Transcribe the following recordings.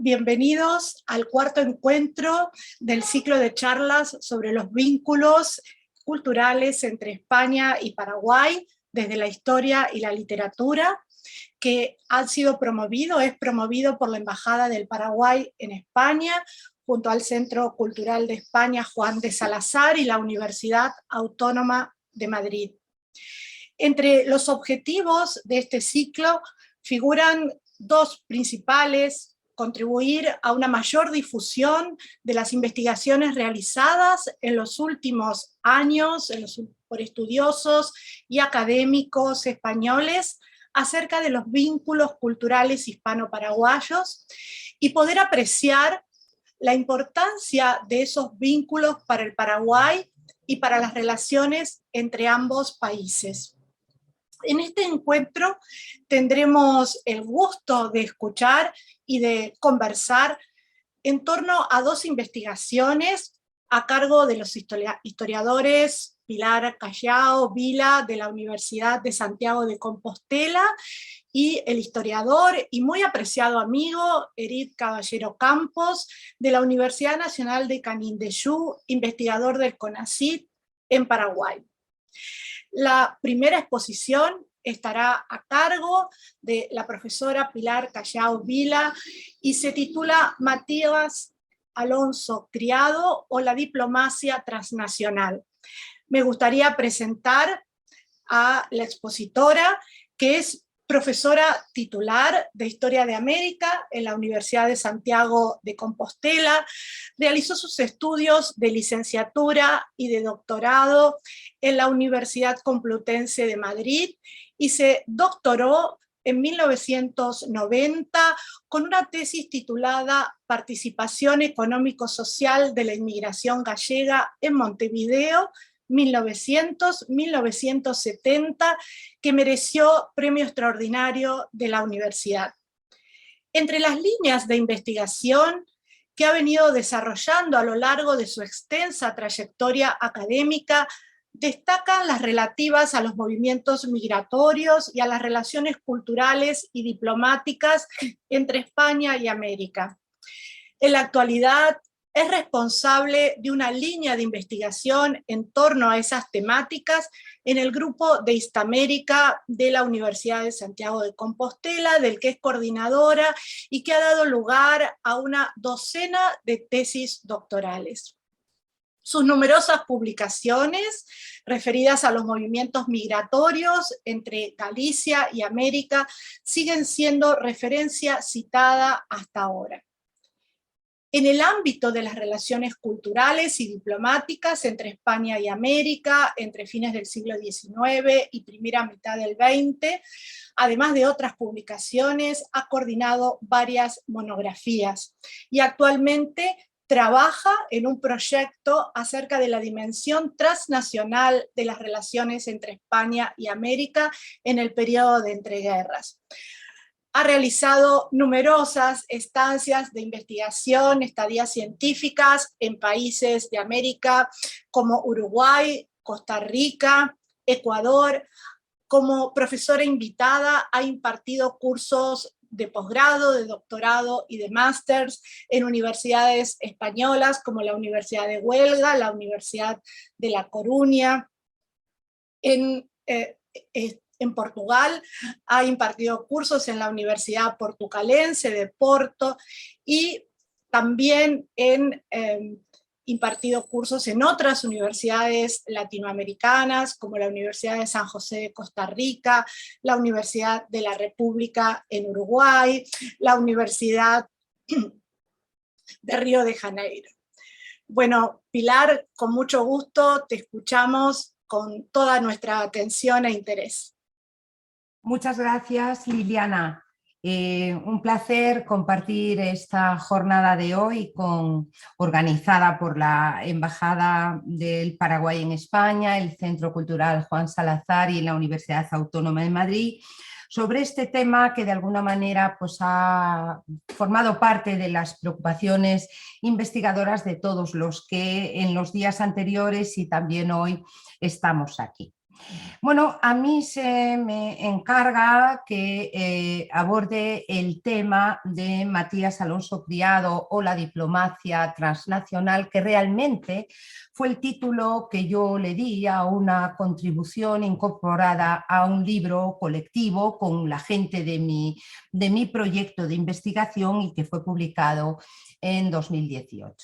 Bienvenidos al cuarto encuentro del ciclo de charlas sobre los vínculos culturales entre España y Paraguay desde la historia y la literatura, que es promovido por la Embajada del Paraguay en España, junto al Centro Cultural de España Juan de Salazar y la Universidad Autónoma de Madrid. Entre los objetivos de este ciclo figuran dos principales: contribuir a una mayor difusión de las investigaciones realizadas en los últimos años por estudiosos y académicos españoles acerca de los vínculos culturales hispano-paraguayos y poder apreciar la importancia de esos vínculos para el Paraguay y para las relaciones entre ambos países. En este encuentro tendremos el gusto de escuchar y de conversar en torno a dos investigaciones a cargo de los historiadores Pilar Callao Vila de la Universidad de Santiago de Compostela y el historiador y muy apreciado amigo Eric Caballero Campos de la Universidad Nacional de Canindeyú, investigador del CONACYT en Paraguay. La primera exposición estará a cargo de la profesora Pilar Callao Vila y se titula Matías Alonso Criado o la diplomacia transnacional. Me gustaría presentar a la expositora, que es profesora titular de Historia de América en la Universidad de Santiago de Compostela. Realizó sus estudios de licenciatura y de doctorado en la Universidad Complutense de Madrid y se doctoró en 1990 con una tesis titulada Participación económico-social de la inmigración gallega en Montevideo, 1900-1970, que mereció premio extraordinario de la universidad. Entre las líneas de investigación que ha venido desarrollando a lo largo de su extensa trayectoria académica, destacan las relativas a los movimientos migratorios y a las relaciones culturales y diplomáticas entre España y América. En la actualidad, es responsable de una línea de investigación en torno a esas temáticas en el grupo de Histamérica de la Universidad de Santiago de Compostela, del que es coordinadora y que ha dado lugar a una docena de tesis doctorales. Sus numerosas publicaciones referidas a los movimientos migratorios entre Galicia y América siguen siendo referencia citada hasta ahora. En el ámbito de las relaciones culturales y diplomáticas entre España y América, entre fines del siglo XIX y primera mitad del XX, además de otras publicaciones, ha coordinado varias monografías y actualmente trabaja en un proyecto acerca de la dimensión transnacional de las relaciones entre España y América en el periodo de entreguerras. Ha realizado numerosas estancias de investigación, estadías científicas en países de América como Uruguay, Costa Rica, Ecuador. Como profesora invitada ha impartido cursos de posgrado, de doctorado y de másters en universidades españolas como la Universidad de Huelva, la Universidad de La Coruña. En Portugal ha impartido cursos en la Universidad Portucalense de Porto y también impartido cursos en otras universidades latinoamericanas como la Universidad de San José de Costa Rica, la Universidad de la República en Uruguay, la Universidad de Río de Janeiro. Bueno, Pilar, con mucho gusto te escuchamos con toda nuestra atención e interés. Muchas gracias, Liliana. Un placer compartir esta jornada de hoy organizada por la Embajada del Paraguay en España, el Centro Cultural Juan Salazar y la Universidad Autónoma de Madrid, sobre este tema que de alguna manera pues, ha formado parte de las preocupaciones investigadoras de todos los que en los días anteriores y también hoy estamos aquí. Bueno, a mí se me encarga que aborde el tema de Matías Alonso Criado o la diplomacia transnacional, que realmente fue el título que yo le di a una contribución incorporada a un libro colectivo con la gente de mi proyecto de investigación y que fue publicado en 2018.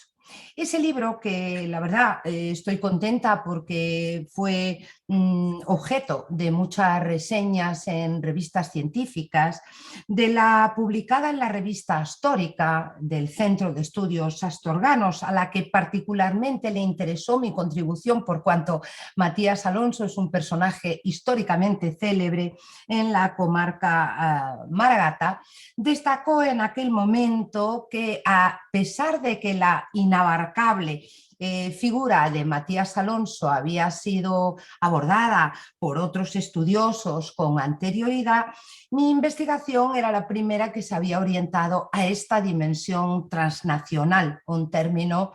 Ese libro que la verdad estoy contenta porque fue objeto de muchas reseñas en revistas científicas, de la publicada en la revista Astórica del Centro de Estudios Astorganos, a la que particularmente le interesó mi contribución por cuanto Matías Alonso es un personaje históricamente célebre en la comarca Maragata. Destacó en aquel momento que, a pesar de que la inabarcable figura de Matías Alonso había sido abordada por otros estudiosos con anterioridad, mi investigación era la primera que se había orientado a esta dimensión transnacional, un término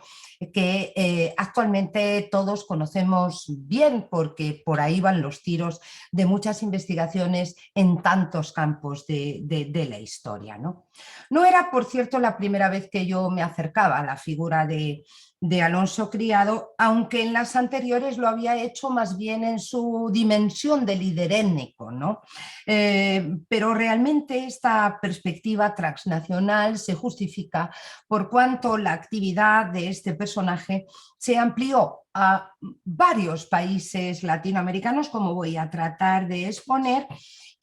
que actualmente todos conocemos bien porque por ahí van los tiros de muchas investigaciones en tantos campos de la historia, ¿no? No era, por cierto, la primera vez que yo me acercaba a la figura de Alonso Criado, aunque en las anteriores lo había hecho más bien en su dimensión de líder étnico, ¿no? Pero realmente esta perspectiva transnacional se justifica por cuanto la actividad de este personaje se amplió a varios países latinoamericanos, como voy a tratar de exponer,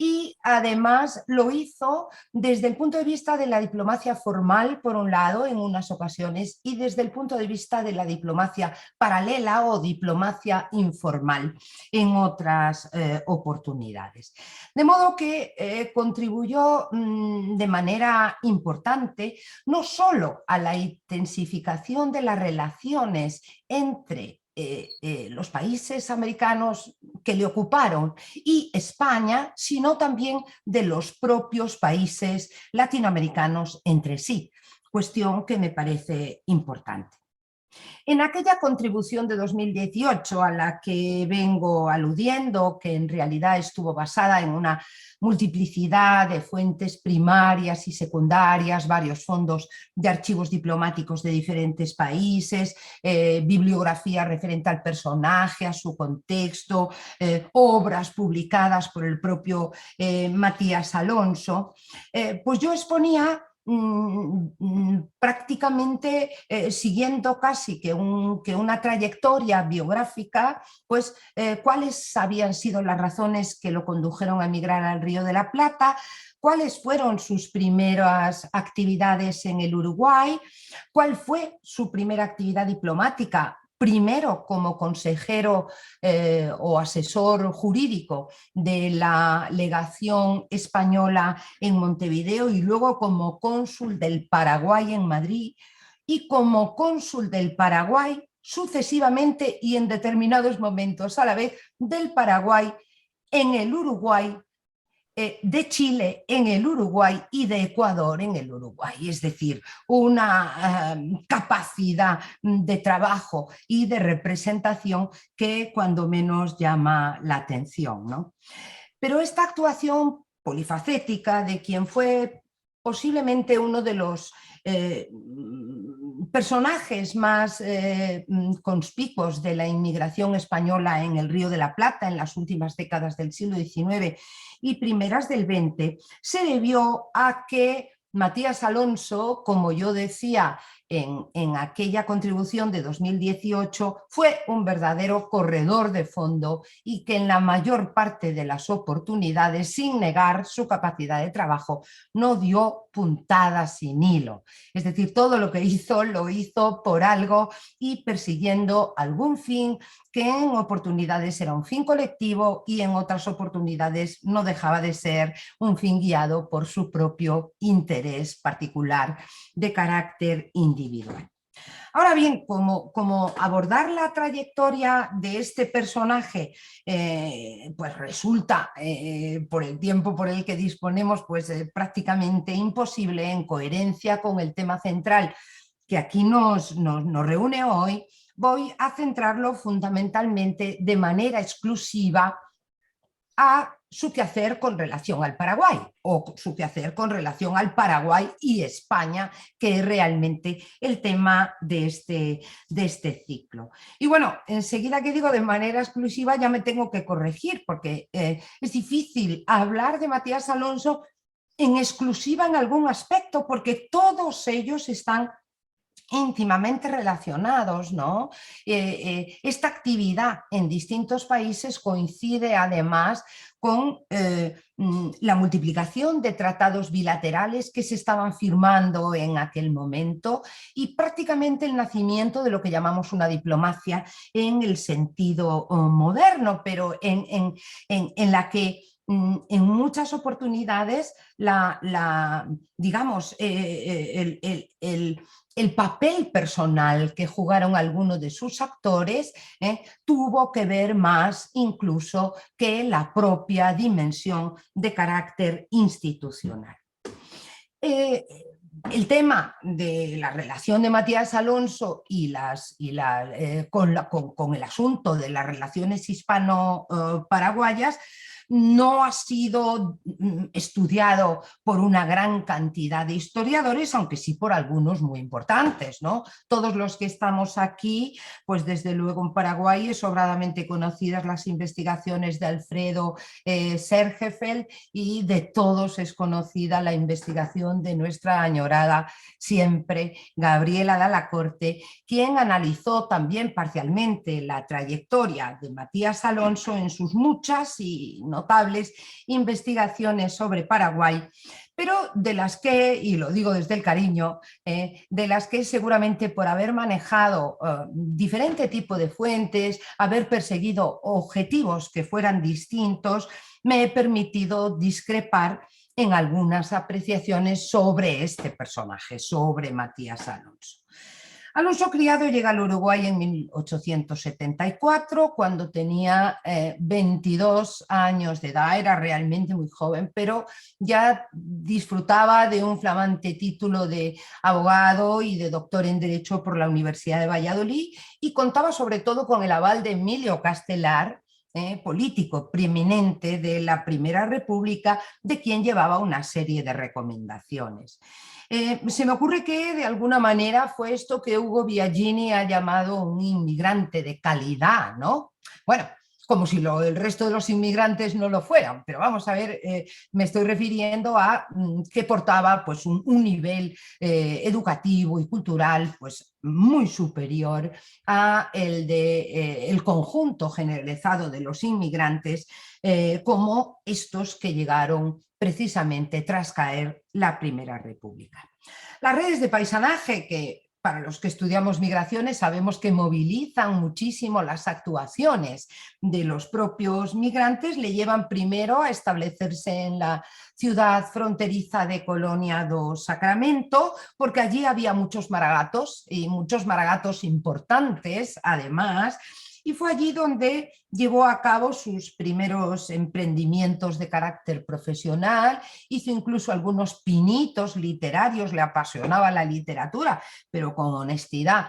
y además lo hizo desde el punto de vista de la diplomacia formal, por un lado, en unas ocasiones, y desde el punto de vista de la diplomacia paralela o diplomacia informal en otras oportunidades. De modo que contribuyó de manera importante no solo a la intensificación de las relaciones entre los países americanos que le ocuparon y España, sino también de los propios países latinoamericanos entre sí, cuestión que me parece importante. En aquella contribución de 2018 a la que vengo aludiendo, que en realidad estuvo basada en una multiplicidad de fuentes primarias y secundarias, varios fondos de archivos diplomáticos de diferentes países, bibliografía referente al personaje, a su contexto, obras publicadas por el propio Matías Alonso, pues yo exponía prácticamente siguiendo casi que una trayectoria biográfica, pues cuáles habían sido las razones que lo condujeron a emigrar al Río de la Plata, cuáles fueron sus primeras actividades en el Uruguay, cuál fue su primera actividad diplomática, primero como consejero o asesor jurídico de la legación española en Montevideo y luego como cónsul del Paraguay en Madrid y como cónsul del Paraguay sucesivamente y en determinados momentos a la vez del Paraguay en el Uruguay, de Chile en el Uruguay y de Ecuador en el Uruguay, es decir, una capacidad de trabajo y de representación que cuando menos llama la atención, ¿no? Pero esta actuación polifacética de quien fue posiblemente uno de los personajes más conspicuos de la inmigración española en el Río de la Plata en las últimas décadas del siglo XIX y primeras del XX, se debió a que Matías Alonso, como yo decía en aquella contribución de 2018, fue un verdadero corredor de fondo y que en la mayor parte de las oportunidades, sin negar su capacidad de trabajo, no dio puntada sin hilo. Es decir, todo lo que hizo lo hizo por algo y persiguiendo algún fin que en oportunidades era un fin colectivo y en otras oportunidades no dejaba de ser un fin guiado por su propio interés particular de carácter individual. Ahora bien, como abordar la trayectoria de este personaje pues resulta, por el tiempo por el que disponemos, pues prácticamente imposible en coherencia con el tema central que aquí nos reúne hoy, voy a centrarlo fundamentalmente de manera exclusiva a su quehacer con relación al Paraguay o su quehacer con relación al Paraguay y España, que es realmente el tema de este ciclo. Y bueno, enseguida que digo de manera exclusiva ya me tengo que corregir porque es difícil hablar de Matías Alonso en exclusiva en algún aspecto porque todos ellos están íntimamente relacionados, ¿no? Esta actividad en distintos países coincide además con la multiplicación de tratados bilaterales que se estaban firmando en aquel momento y prácticamente el nacimiento de lo que llamamos una diplomacia en el sentido moderno, pero en la que en muchas oportunidades digamos, el papel personal que jugaron algunos de sus actores tuvo que ver más incluso que la propia dimensión de carácter institucional. El tema de la relación de Matías Alonso con el asunto de las relaciones hispano-paraguayas no ha sido estudiado por una gran cantidad de historiadores, aunque sí por algunos muy importantes, ¿no? Todos los que estamos aquí, pues desde luego en Paraguay es sobradamente conocidas las investigaciones de Alfredo Sergefeld y de todos es conocida la investigación de nuestra añorada siempre Gabriela Dalla Corte, quien analizó también parcialmente la trayectoria de Matías Alonso en sus muchas y notables investigaciones sobre Paraguay, pero de las que, y lo digo desde el cariño, de las que seguramente por haber manejado diferente tipo de fuentes, haber perseguido objetivos que fueran distintos, me he permitido discrepar en algunas apreciaciones sobre este personaje, sobre Matías Alonso. Alonso Criado llega al Uruguay en 1874, cuando tenía 22 años de edad, era realmente muy joven, pero ya disfrutaba de un flamante título de abogado y de doctor en Derecho por la Universidad de Valladolid y contaba sobre todo con el aval de Emilio Castelar, político preeminente de la Primera República, de quien llevaba una serie de recomendaciones. Se me ocurre que de alguna manera fue esto que Hugo Biagini ha llamado un inmigrante de calidad, ¿no? Bueno, como si el resto de los inmigrantes no lo fueran, pero vamos a ver, me estoy refiriendo a que portaba pues, un nivel educativo y cultural pues, muy superior a el del conjunto generalizado de los inmigrantes, como estos que llegaron precisamente tras caer la Primera República. Las redes de paisanaje, que para los que estudiamos migraciones sabemos que movilizan muchísimo las actuaciones de los propios migrantes, le llevan primero a establecerse en la ciudad fronteriza de Colonia do Sacramento, porque allí había muchos maragatos y muchos maragatos importantes además, y fue allí donde llevó a cabo sus primeros emprendimientos de carácter profesional, hizo incluso algunos pinitos literarios, le apasionaba la literatura, pero con honestidad,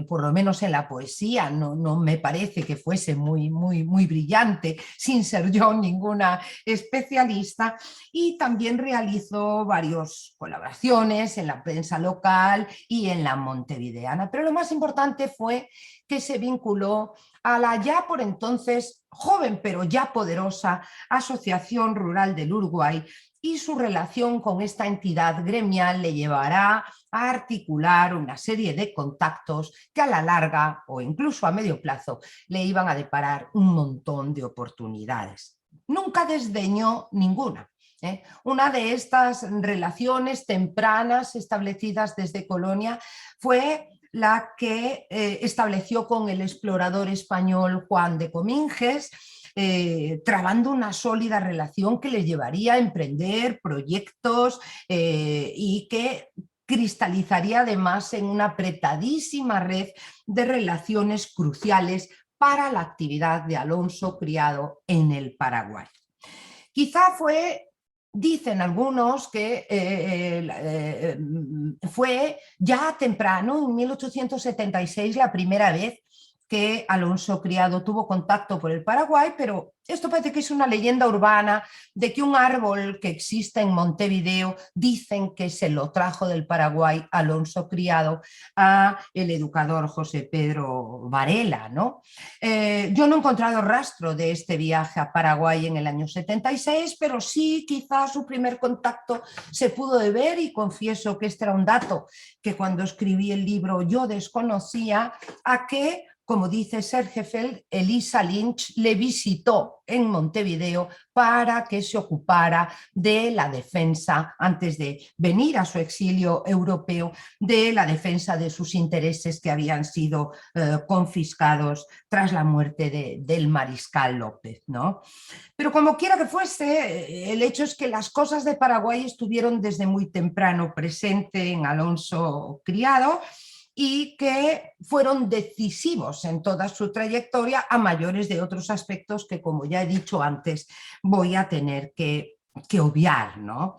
por lo menos en la poesía, no me parece que fuese muy brillante, sin ser yo ninguna especialista, y también realizó varias colaboraciones en la prensa local y en la montevideana, pero lo más importante fue que se vinculó a la ya por entonces joven pero ya poderosa Asociación Rural del Uruguay, y su relación con esta entidad gremial le llevará a articular una serie de contactos que a la larga o incluso a medio plazo le iban a deparar un montón de oportunidades. Nunca desdeñó ninguna. Una de estas relaciones tempranas establecidas desde Colonia fue la que estableció con el explorador español Juan de Cominges, trabando una sólida relación que les llevaría a emprender proyectos y que cristalizaría además en una apretadísima red de relaciones cruciales para la actividad de Alonso Criado en el Paraguay. Quizá fue... Dicen algunos que fue ya temprano, en 1876, la primera vez que Alonso Criado tuvo contacto por el Paraguay, pero esto parece que es una leyenda urbana de que un árbol que existe en Montevideo dicen que se lo trajo del Paraguay Alonso Criado a el educador José Pedro Varela, ¿no? Yo no he encontrado rastro de este viaje a Paraguay en el año 76, pero sí quizás su primer contacto se pudo ver, y confieso que este era un dato que cuando escribí el libro yo desconocía, a que, como dice Sergefeld, Elisa Lynch le visitó en Montevideo para que se ocupara de la defensa, antes de venir a su exilio europeo, de la defensa de sus intereses que habían sido confiscados tras la muerte del mariscal López, ¿no? Pero como quiera que fuese, el hecho es que las cosas de Paraguay estuvieron desde muy temprano presente en Alonso Criado, y que fueron decisivos en toda su trayectoria, a mayores de otros aspectos que, como ya he dicho antes, voy a tener que obviar, ¿no?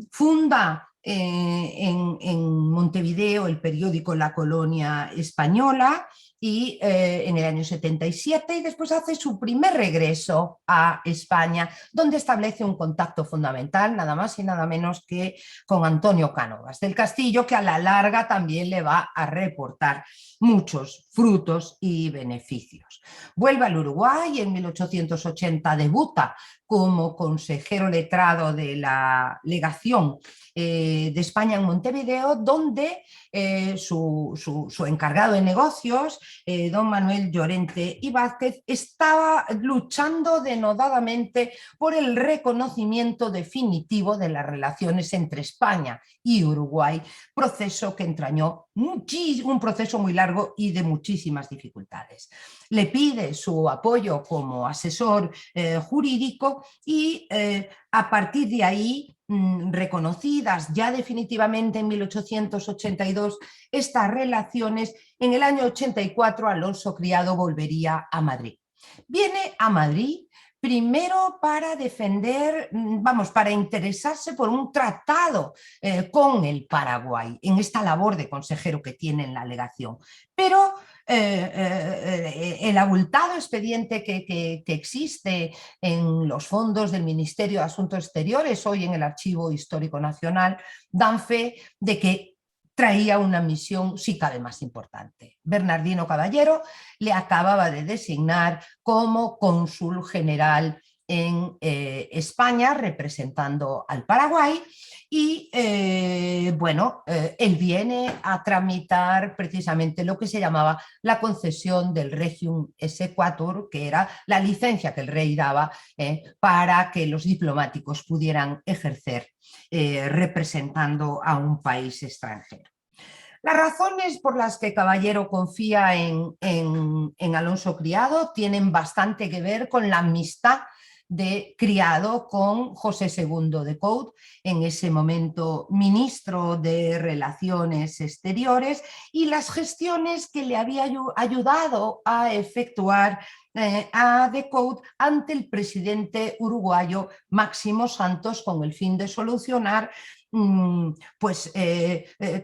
Funda en Montevideo el periódico La Colonia Española, y en el año 77, y después hace su primer regreso a España, donde establece un contacto fundamental, nada más y nada menos que con Antonio Cánovas del Castillo, que a la larga también le va a reportar muchos frutos y beneficios. Vuelve al Uruguay, en 1880 debuta como consejero letrado de la legación de España en Montevideo, donde su encargado de negocios, don Manuel Llorente y Vázquez, estaba luchando denodadamente por el reconocimiento definitivo de las relaciones entre España y Uruguay, proceso que entrañó un proceso muy largo y de muchísimas dificultades. Le pide su apoyo como asesor jurídico, y a partir de ahí, reconocidas ya definitivamente en 1882 estas relaciones, en el año 84 Alonso Criado volvería a Madrid. Viene a Madrid primero para defender, para interesarse por un tratado con el Paraguay, en esta labor de consejero que tiene en la legación. Pero el abultado expediente que existe en los fondos del Ministerio de Asuntos Exteriores, hoy en el Archivo Histórico Nacional, dan fe de que traía una misión, si cabe, más importante. Bernardino Caballero le acababa de designar como cónsul general en España, representando al Paraguay, y él viene a tramitar precisamente lo que se llamaba la concesión del Regium Exequatur, que era la licencia que el rey daba para que los diplomáticos pudieran ejercer representando a un país extranjero. Las razones por las que Caballero confía en Alonso Criado tienen bastante que ver con la amistad de Criado con José II de Coude, en ese momento ministro de Relaciones Exteriores, y las gestiones que le había ayudado a efectuar a de Coude ante el presidente uruguayo Máximo Santos, con el fin de solucionar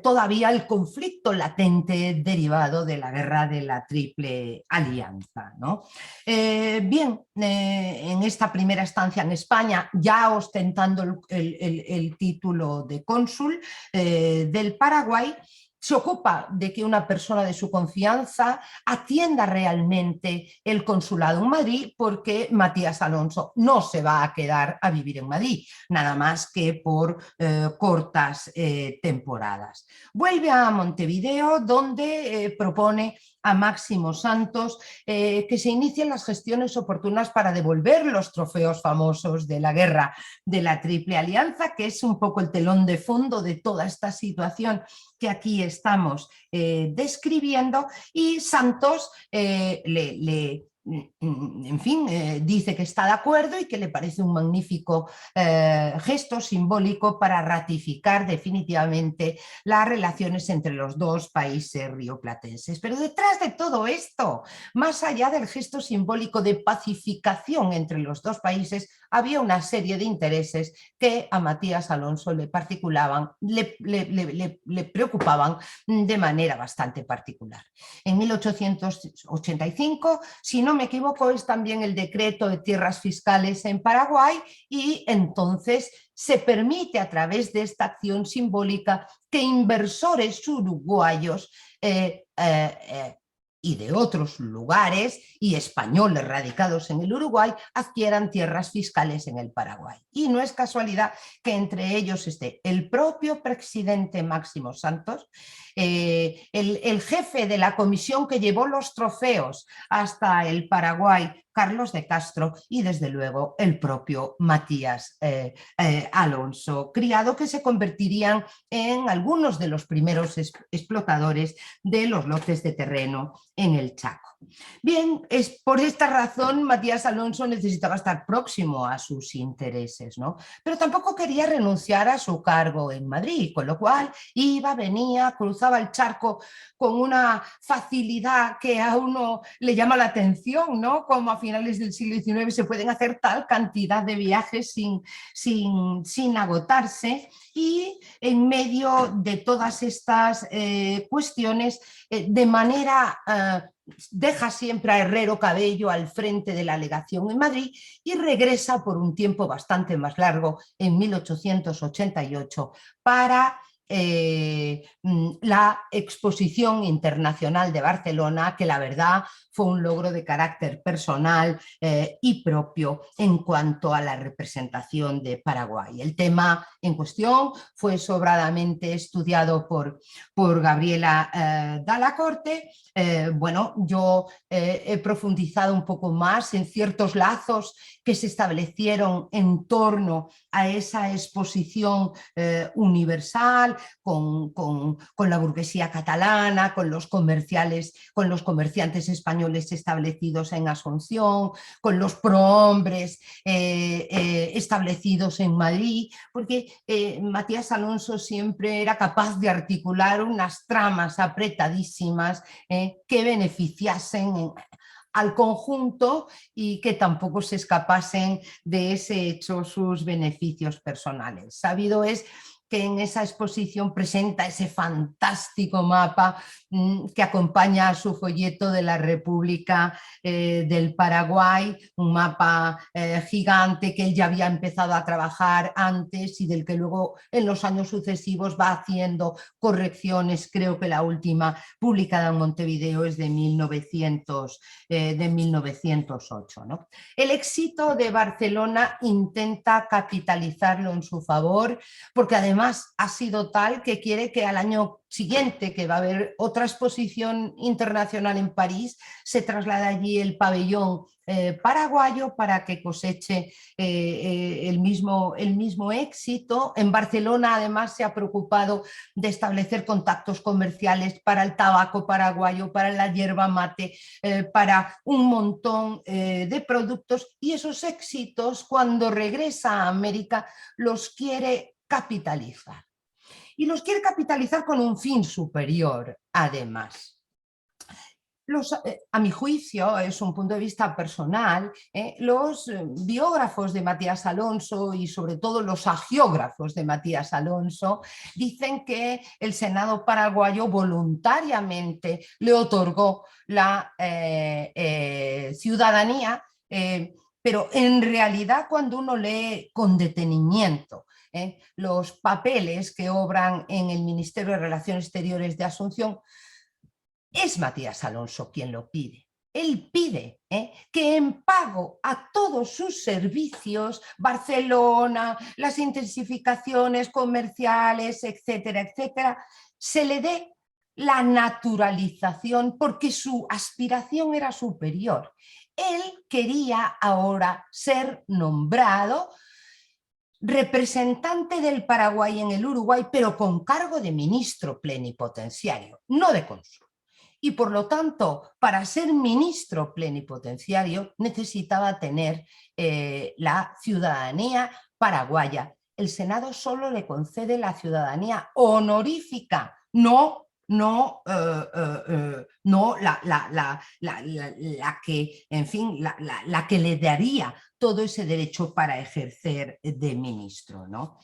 todavía el conflicto latente derivado de la guerra de la Triple Alianza, ¿no? En esta primera estancia en España, ya ostentando el título de cónsul del Paraguay, se ocupa de que una persona de su confianza atienda realmente el consulado en Madrid, porque Matías Alonso no se va a quedar a vivir en Madrid, nada más que por cortas temporadas. Vuelve a Montevideo, donde propone a Máximo Santos que se inicien las gestiones oportunas para devolver los trofeos famosos de la guerra de la Triple Alianza, que es un poco el telón de fondo de toda esta situación que aquí estamos describiendo, y Santos le en fin, dice que está de acuerdo y que le parece un magnífico gesto simbólico para ratificar definitivamente las relaciones entre los dos países rioplatenses. Pero detrás de todo esto, más allá del gesto simbólico de pacificación entre los dos países, había una serie de intereses que a Matías Alonso le preocupaban de manera bastante particular. En 1885, si no me equivoco, es también el decreto de tierras fiscales en Paraguay, y entonces se permite a través de esta acción simbólica que inversores uruguayos y de otros lugares y españoles radicados en el Uruguay adquieran tierras fiscales en el Paraguay. Y no es casualidad que entre ellos esté el propio presidente Máximo Santos, el jefe de la comisión que llevó los trofeos hasta el Paraguay, Carlos de Castro, y desde luego el propio Matías Alonso Criado, que se convertirían en algunos de los primeros explotadores de los lotes de terreno en el Chaco. Bien, es por esta razón Matías Alonso necesitaba estar próximo a sus intereses, ¿no? Pero tampoco quería renunciar a su cargo en Madrid, con lo cual iba, venía, cruzaba el charco con una facilidad que a uno le llama la atención, ¿no? Como a finales del siglo XIX se pueden hacer tal cantidad de viajes sin agotarse, y en medio de todas estas cuestiones, de manera deja siempre a Herrero Cabello al frente de la legación en Madrid y regresa por un tiempo bastante más largo en 1888 para la Exposición Internacional de Barcelona, que la verdad fue un logro de carácter personal y propio en cuanto a la representación de Paraguay. El tema en cuestión fue sobradamente estudiado por Gabriela Dalla Corte. Bueno, yo he profundizado un poco más en ciertos lazos que se establecieron en torno a esa exposición universal con la burguesía catalana, con los comerciantes españoles establecidos en Asunción, con los prohombres establecidos en Madrid, porque Matías Alonso siempre era capaz de articular unas tramas apretadísimas que beneficiasen al conjunto y que tampoco se escapasen de ese hecho sus beneficios personales. Sabido es que en esa exposición presenta ese fantástico mapa que acompaña a su folleto de la República del Paraguay, un mapa gigante que él ya había empezado a trabajar antes y del que luego en los años sucesivos va haciendo correcciones. Creo que la última publicada en Montevideo es de 1908, ¿no? El éxito de Barcelona intenta capitalizarlo en su favor, porque además ha sido tal que quiere que al año siguiente, que va a haber otra exposición internacional en París, se traslada allí el pabellón paraguayo para que coseche el mismo éxito. En Barcelona además se ha preocupado de establecer contactos comerciales para el tabaco paraguayo, para la yerba mate, para un montón de productos, y esos éxitos, cuando regresa a América, los quiere capitalizar. Y los quiere capitalizar con un fin superior, además. A mi juicio, es un punto de vista personal, los biógrafos de Matías Alonso y sobre todo los agiógrafos de Matías Alonso dicen que el Senado paraguayo voluntariamente le otorgó la ciudadanía, pero en realidad cuando uno lee con detenimiento los papeles que obran en el Ministerio de Relaciones Exteriores de Asunción, es Matías Alonso quien lo pide. Él pide que en pago a todos sus servicios, Barcelona, las intensificaciones comerciales, etcétera, etcétera, se le dé la naturalización, porque su aspiración era superior. Él quería ahora ser nombrado representante del Paraguay en el Uruguay, pero con cargo de ministro plenipotenciario, no de cónsul. y por lo tanto, para ser ministro plenipotenciario necesitaba tener la ciudadanía paraguaya. El Senado solo le concede la ciudadanía honorífica, no la que, en fin, la que le daría todo ese derecho para ejercer de ministro, ¿no?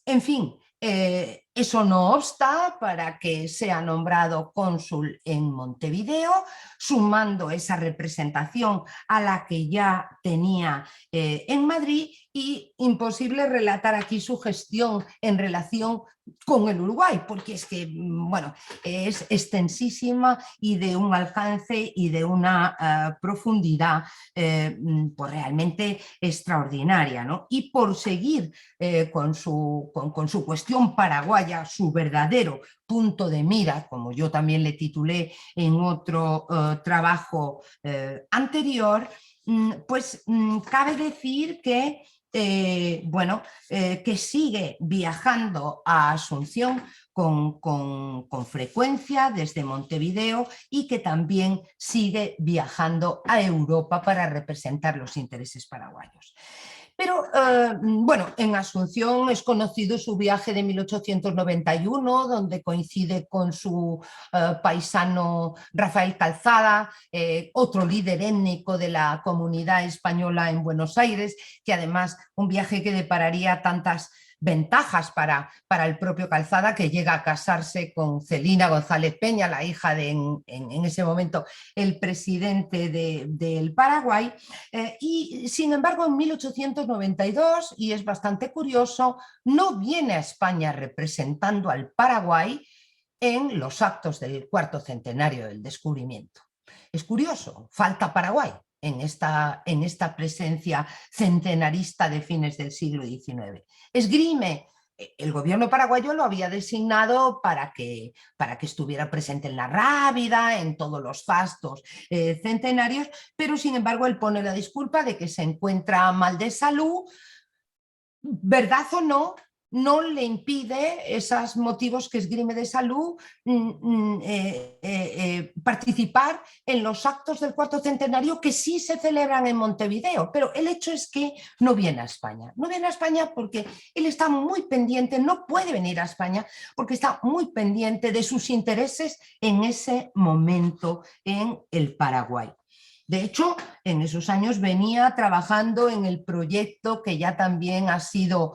En fin, eso no obsta para que sea nombrado cónsul en Montevideo, sumando esa representación a la que ya tenía en Madrid, y imposible relatar aquí su gestión en relación con el Uruguay, porque es que, bueno, es extensísima y de un alcance y de una profundidad pues realmente extraordinaria, ¿no? Y por seguir con su cuestión paraguaya, su verdadero punto de mira, como yo también le titulé en otro trabajo anterior, pues cabe decir que que sigue viajando a Asunción con frecuencia desde Montevideo, y que también sigue viajando a Europa para representar los intereses paraguayos. Pero bueno, en Asunción es conocido su viaje de 1891, donde coincide con su paisano Rafael Calzada, otro líder étnico de la comunidad española en Buenos Aires, que además un viaje que depararía tantas ventajas para el propio Calzada, que llega a casarse con Celina González Peña, la hija de en ese momento el presidente del Paraguay, y sin embargo en 1892, y es bastante curioso, no viene a España representando al Paraguay en los actos del cuarto centenario del descubrimiento. Es curioso, falta Paraguay en esta presencia centenarista de fines del siglo XIX. Esgrime, el gobierno paraguayo lo había designado para que estuviera presente en la Rábida, en todos los fastos centenarios, pero sin embargo él pone la disculpa de que se encuentra mal de salud. Verdad o no, no le impide esos motivos que esgrime de salud participar en los actos del cuarto centenario, que sí se celebran en Montevideo, pero el hecho es que no viene a España. No viene a España porque él está muy pendiente, no puede venir a España porque está muy pendiente de sus intereses en ese momento en el Paraguay. De hecho, en esos años venía trabajando en el proyecto que ya también ha sido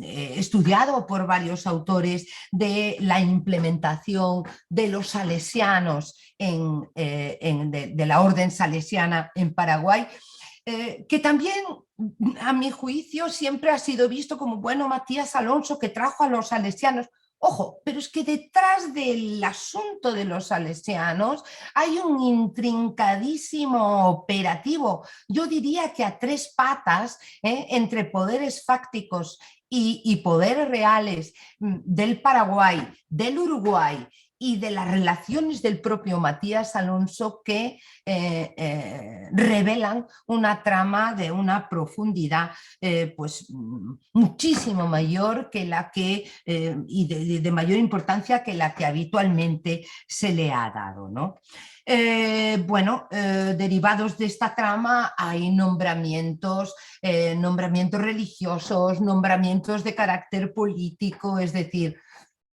estudiado por varios autores, de la implementación de los salesianos de la orden salesiana en Paraguay, que también, a mi juicio, siempre ha sido visto como, bueno, Matías Alonso, que trajo a los salesianos. Ojo, pero es que detrás del asunto de los salesianos hay un intrincadísimo operativo, yo diría que a tres patas, entre poderes fácticos y poderes reales del Paraguay, del Uruguay y de las relaciones del propio Matías Alonso, que revelan una trama de una profundidad pues muchísimo mayor que la que y de mayor importancia que la que habitualmente se le ha dado, ¿no? Derivados de esta trama hay nombramientos religiosos, nombramientos de carácter político, es decir,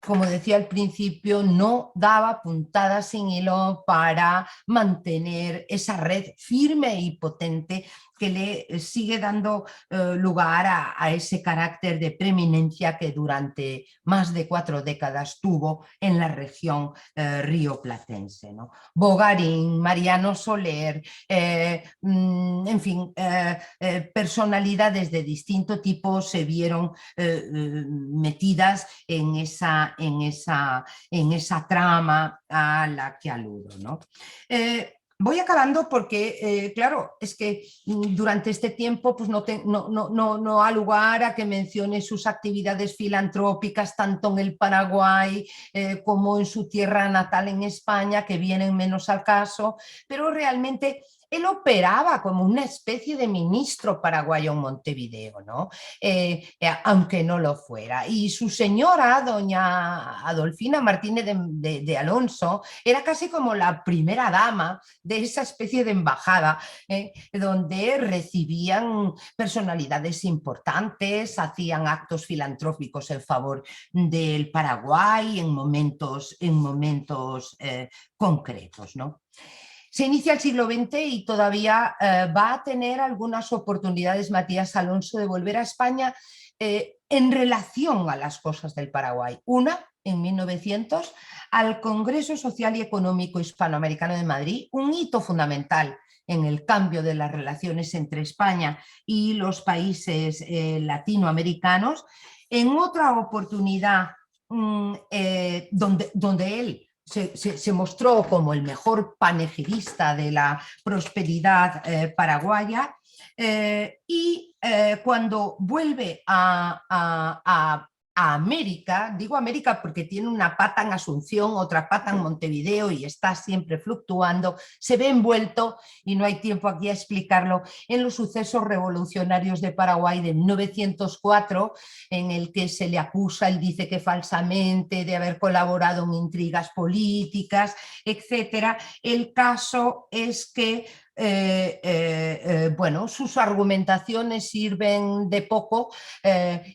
como decía al principio, no daba puntada sin hilo para mantener esa red firme y potente que le sigue dando lugar a ese carácter de preeminencia que durante más de 4 décadas tuvo en la región rioplatense, ¿no? Bogarín, Mariano Soler, en fin, personalidades de distinto tipo se vieron metidas en esa trama a la que aludo, ¿no? Voy acabando porque, claro, es que durante este tiempo pues no ha lugar a que mencione sus actividades filantrópicas tanto en el Paraguay como en su tierra natal en España, que vienen menos al caso, pero realmente él operaba como una especie de ministro paraguayo en Montevideo, ¿no? Aunque no lo fuera. Y su señora, doña Adolfina Martínez de Alonso, era casi como la primera dama de esa especie de embajada, donde recibían personalidades importantes, hacían actos filantrópicos en favor del Paraguay en momentos concretos, ¿no? Se inicia el siglo XX y todavía va a tener algunas oportunidades Matías Alonso de volver a España en relación a las cosas del Paraguay. Una, en 1900, al Congreso Social y Económico Hispanoamericano de Madrid, un hito fundamental en el cambio de las relaciones entre España y los países latinoamericanos. En otra oportunidad donde él se mostró como el mejor panegirista de la prosperidad paraguaya, y cuando vuelve a América, digo América porque tiene una pata en Asunción, otra pata en Montevideo y está siempre fluctuando, se ve envuelto, y no hay tiempo aquí a explicarlo, en los sucesos revolucionarios de Paraguay de 1904, en el que se le acusa, él dice que falsamente, de haber colaborado en intrigas políticas, etc. El caso es que bueno, sus argumentaciones sirven de poco,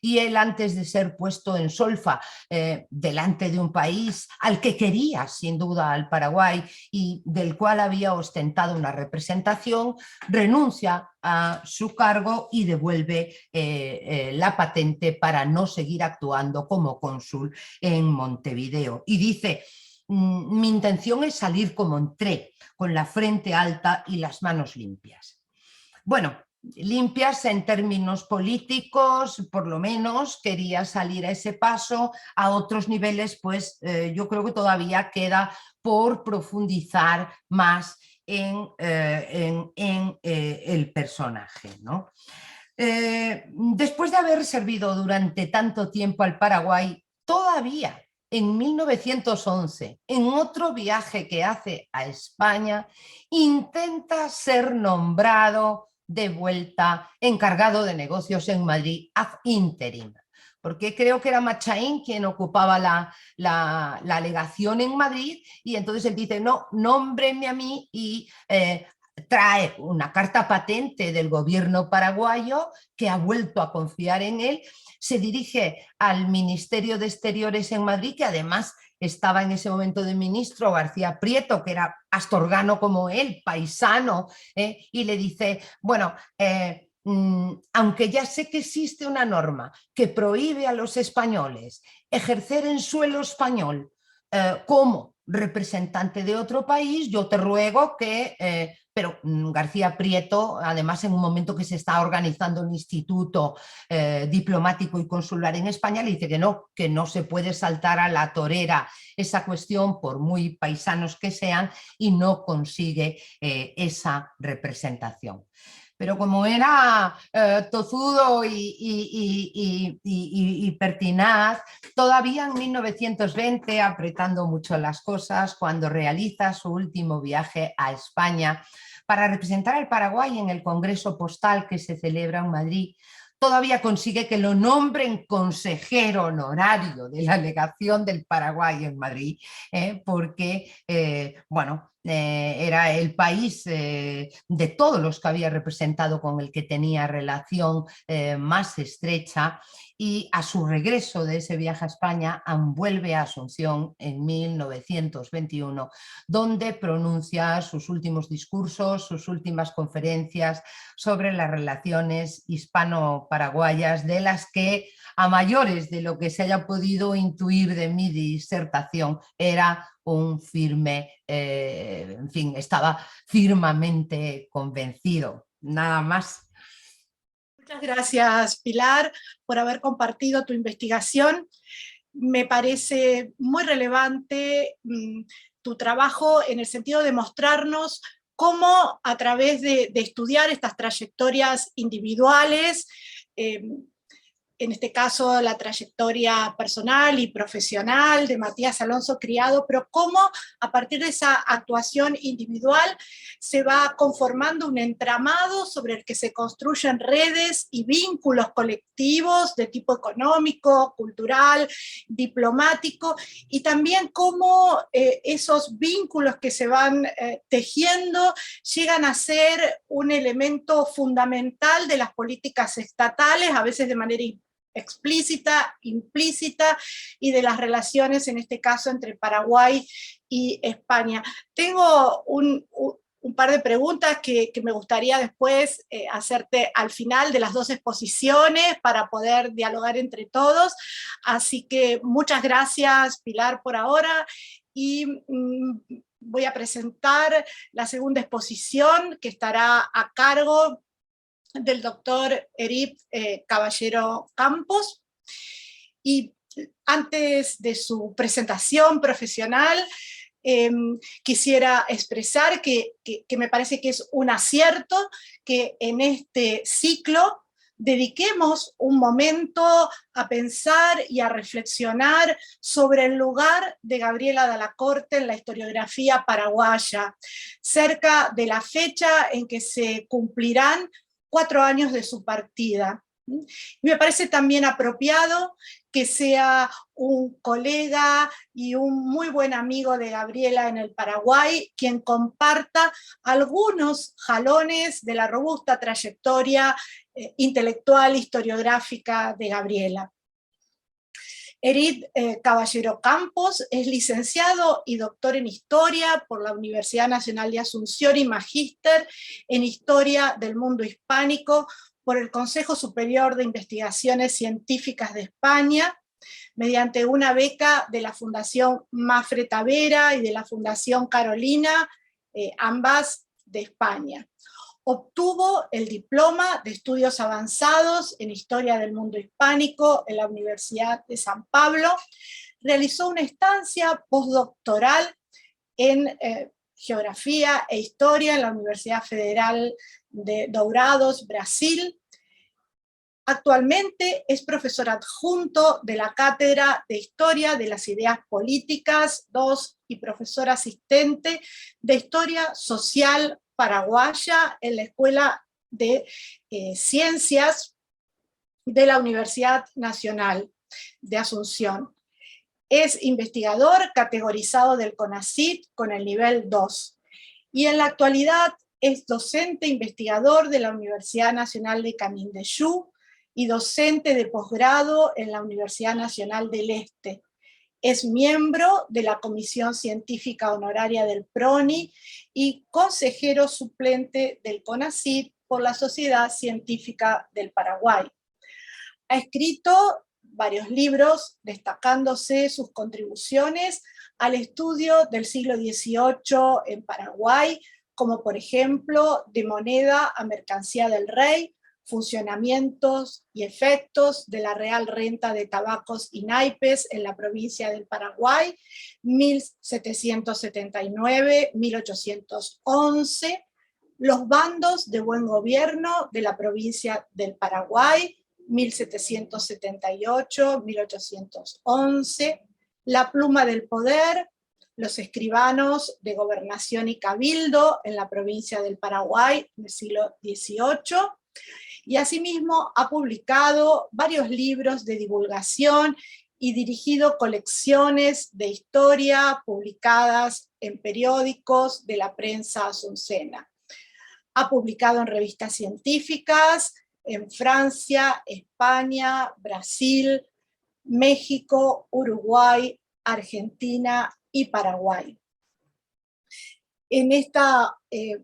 y él, antes de ser puesto en solfa delante de un país al que quería sin duda al Paraguay y del cual había ostentado una representación, renuncia a su cargo y devuelve la patente para no seguir actuando como cónsul en Montevideo. Y dice: mi intención es salir como entré, con la frente alta y las manos limpias. Bueno, limpias en términos políticos, por lo menos quería salir a ese paso. A otros niveles, pues yo creo que todavía queda por profundizar más en el personaje, ¿no? Después de haber servido durante tanto tiempo al Paraguay, todavía en 1911, en otro viaje que hace a España, intenta ser nombrado de vuelta encargado de negocios en Madrid ad interim, porque creo que era Machain quien ocupaba la legación en Madrid, y entonces él dice: no, nómbreme a mí, y trae una carta patente del gobierno paraguayo, que ha vuelto a confiar en él. Se dirige al Ministerio de Exteriores en Madrid, que además estaba en ese momento de ministro García Prieto, que era astorgano como él, paisano, y le dice: bueno, aunque ya sé que existe una norma que prohíbe a los españoles ejercer en suelo español como representante de otro país, yo te ruego que... pero García Prieto, además en un momento que se está organizando un instituto diplomático y consular en España, le dice que no se puede saltar a la torera esa cuestión, por muy paisanos que sean, y no consigue esa representación. Pero como era tozudo y pertinaz, todavía en 1920, apretando mucho las cosas, cuando realiza su último viaje a España para representar al Paraguay en el Congreso Postal que se celebra en Madrid, todavía consigue que lo nombren consejero honorario de la legación del Paraguay en Madrid, porque, bueno, era el país de todos los que había representado con el que tenía relación más estrecha, y a su regreso de ese viaje a España vuelve a Asunción en 1921, donde pronuncia sus últimos discursos, sus últimas conferencias sobre las relaciones hispano-paraguayas, de las que, a mayores de lo que se haya podido intuir de mi disertación, era un firme, en fin, estaba firmemente convencido. Nada más. Muchas gracias, Pilar, por haber compartido tu investigación. Me parece muy relevante tu trabajo en el sentido de mostrarnos cómo, a través de estudiar estas trayectorias individuales, en este caso la trayectoria personal y profesional de Matías Alonso Criado, pero cómo a partir de esa actuación individual se va conformando un entramado sobre el que se construyen redes y vínculos colectivos de tipo económico, cultural, diplomático, y también cómo esos vínculos que se van tejiendo llegan a ser un elemento fundamental de las políticas estatales, a veces de manera explícita, implícita, y de las relaciones, en este caso, entre Paraguay y España. Tengo un par de preguntas que me gustaría después hacerte al final de las dos exposiciones para poder dialogar entre todos, así que muchas gracias, Pilar, por ahora, y voy a presentar la segunda exposición que estará a cargo del doctor Erip Caballero Campos. Y antes de su presentación profesional, quisiera expresar que me parece que es un acierto que en este ciclo dediquemos un momento a pensar y a reflexionar sobre el lugar de Gabriela Dalla Corte en la historiografía paraguaya, cerca de la fecha en que se cumplirán 4 años de su partida. Y me parece también apropiado que sea un colega y un muy buen amigo de Gabriela en el Paraguay quien comparta algunos jalones de la robusta trayectoria intelectual historiográfica de Gabriela. Erip Caballero Campos es licenciado y doctor en Historia por la Universidad Nacional de Asunción y magíster en Historia del Mundo Hispánico por el Consejo Superior de Investigaciones Científicas de España, mediante una beca de la Fundación Mafre Tavera y de la Fundación Carolina, ambas de España. Obtuvo el diploma de estudios avanzados en Historia del Mundo Hispánico en la Universidad de San Pablo, realizó una estancia postdoctoral en Geografía e Historia en la Universidad Federal de Dourados, Brasil. Actualmente es profesor adjunto de la Cátedra de Historia de las Ideas Políticas II y profesor asistente de Historia Social Paraguaya en la Escuela de Ciencias de la Universidad Nacional de Asunción. Es investigador categorizado del CONACYT con el nivel 2 y en la actualidad es docente investigador de la Universidad Nacional de Canindeyú y docente de posgrado en la Universidad Nacional del Este. Es miembro de la Comisión Científica Honoraria del PRONI y consejero suplente del CONACYT por la Sociedad Científica del Paraguay. Ha escrito varios libros, destacándose sus contribuciones al estudio del siglo XVIII en Paraguay, como por ejemplo De moneda a mercancía del rey, funcionamientos y efectos de la Real Renta de Tabacos y Naipes en la provincia del Paraguay, 1779-1811, los bandos de buen gobierno de la provincia del Paraguay, 1778-1811, La pluma del poder, los escribanos de gobernación y cabildo en la provincia del Paraguay del siglo XVIII, y asimismo ha publicado varios libros de divulgación y dirigido colecciones de historia publicadas en periódicos de la prensa asuncena. Ha publicado en revistas científicas en Francia, España, Brasil, México, Uruguay, Argentina y Paraguay. En esta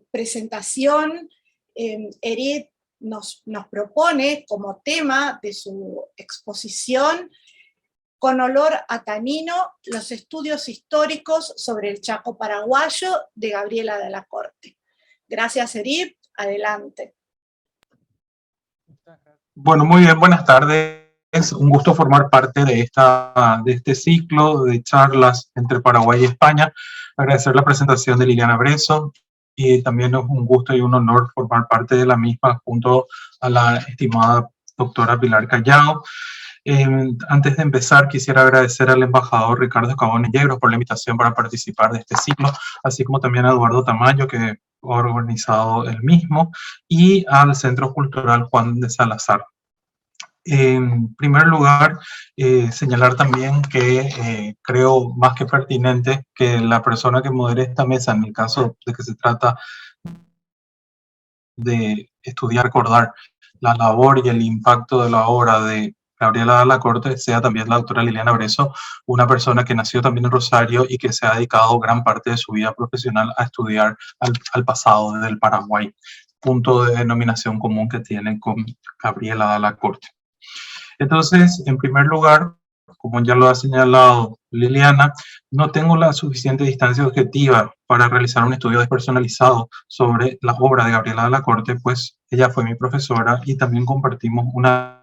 presentación, Erip nos propone como tema de su exposición, Con olor a tanino, los estudios históricos sobre el Chaco paraguayo, de Gabriela Dalla Corte. Gracias, Erip. Adelante. Bueno, muy bien, buenas tardes. Es un gusto formar parte de este ciclo de charlas entre Paraguay y España. Agradecer la presentación de Liliana Bresso, y también es un gusto y un honor formar parte de la misma junto a la estimada doctora Pilar Callao. Antes de empezar, quisiera agradecer al embajador Ricardo Escabón Yegros por la invitación para participar de este ciclo, así como también a Eduardo Tamayo, que ha organizado el mismo, y al Centro Cultural Juan de Salazar. En primer lugar, señalar también que creo más que pertinente que la persona que modere esta mesa, en el caso de que se trata de estudiar, recordar la labor y el impacto de la obra de Gabriela Dalla Corte, sea también la doctora Liliana Bresso, una persona que nació también en Rosario y que se ha dedicado gran parte de su vida profesional a estudiar al pasado del Paraguay, punto de denominación común que tienen con Gabriela Dalla Corte. Entonces, en primer lugar, como ya lo ha señalado Liliana, no tengo la suficiente distancia objetiva para realizar un estudio despersonalizado sobre la obra de Gabriela Dalla Corte, pues ella fue mi profesora y también compartimos una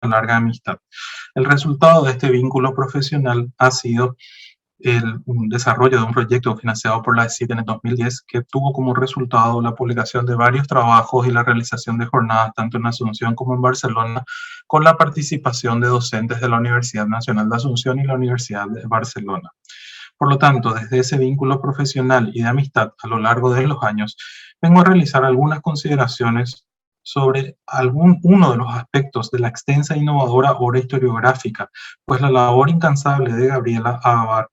larga amistad. El resultado de este vínculo profesional ha sido un desarrollo de un proyecto financiado por la ESID en el 2010 que tuvo como resultado la publicación de varios trabajos y la realización de jornadas tanto en Asunción como en Barcelona con la participación de docentes de la Universidad Nacional de Asunción y la Universidad de Barcelona. Por lo tanto, desde ese vínculo profesional y de amistad a lo largo de los años, vengo a realizar algunas consideraciones sobre uno de los aspectos de la extensa e innovadora obra historiográfica, pues la labor incansable de Gabriela,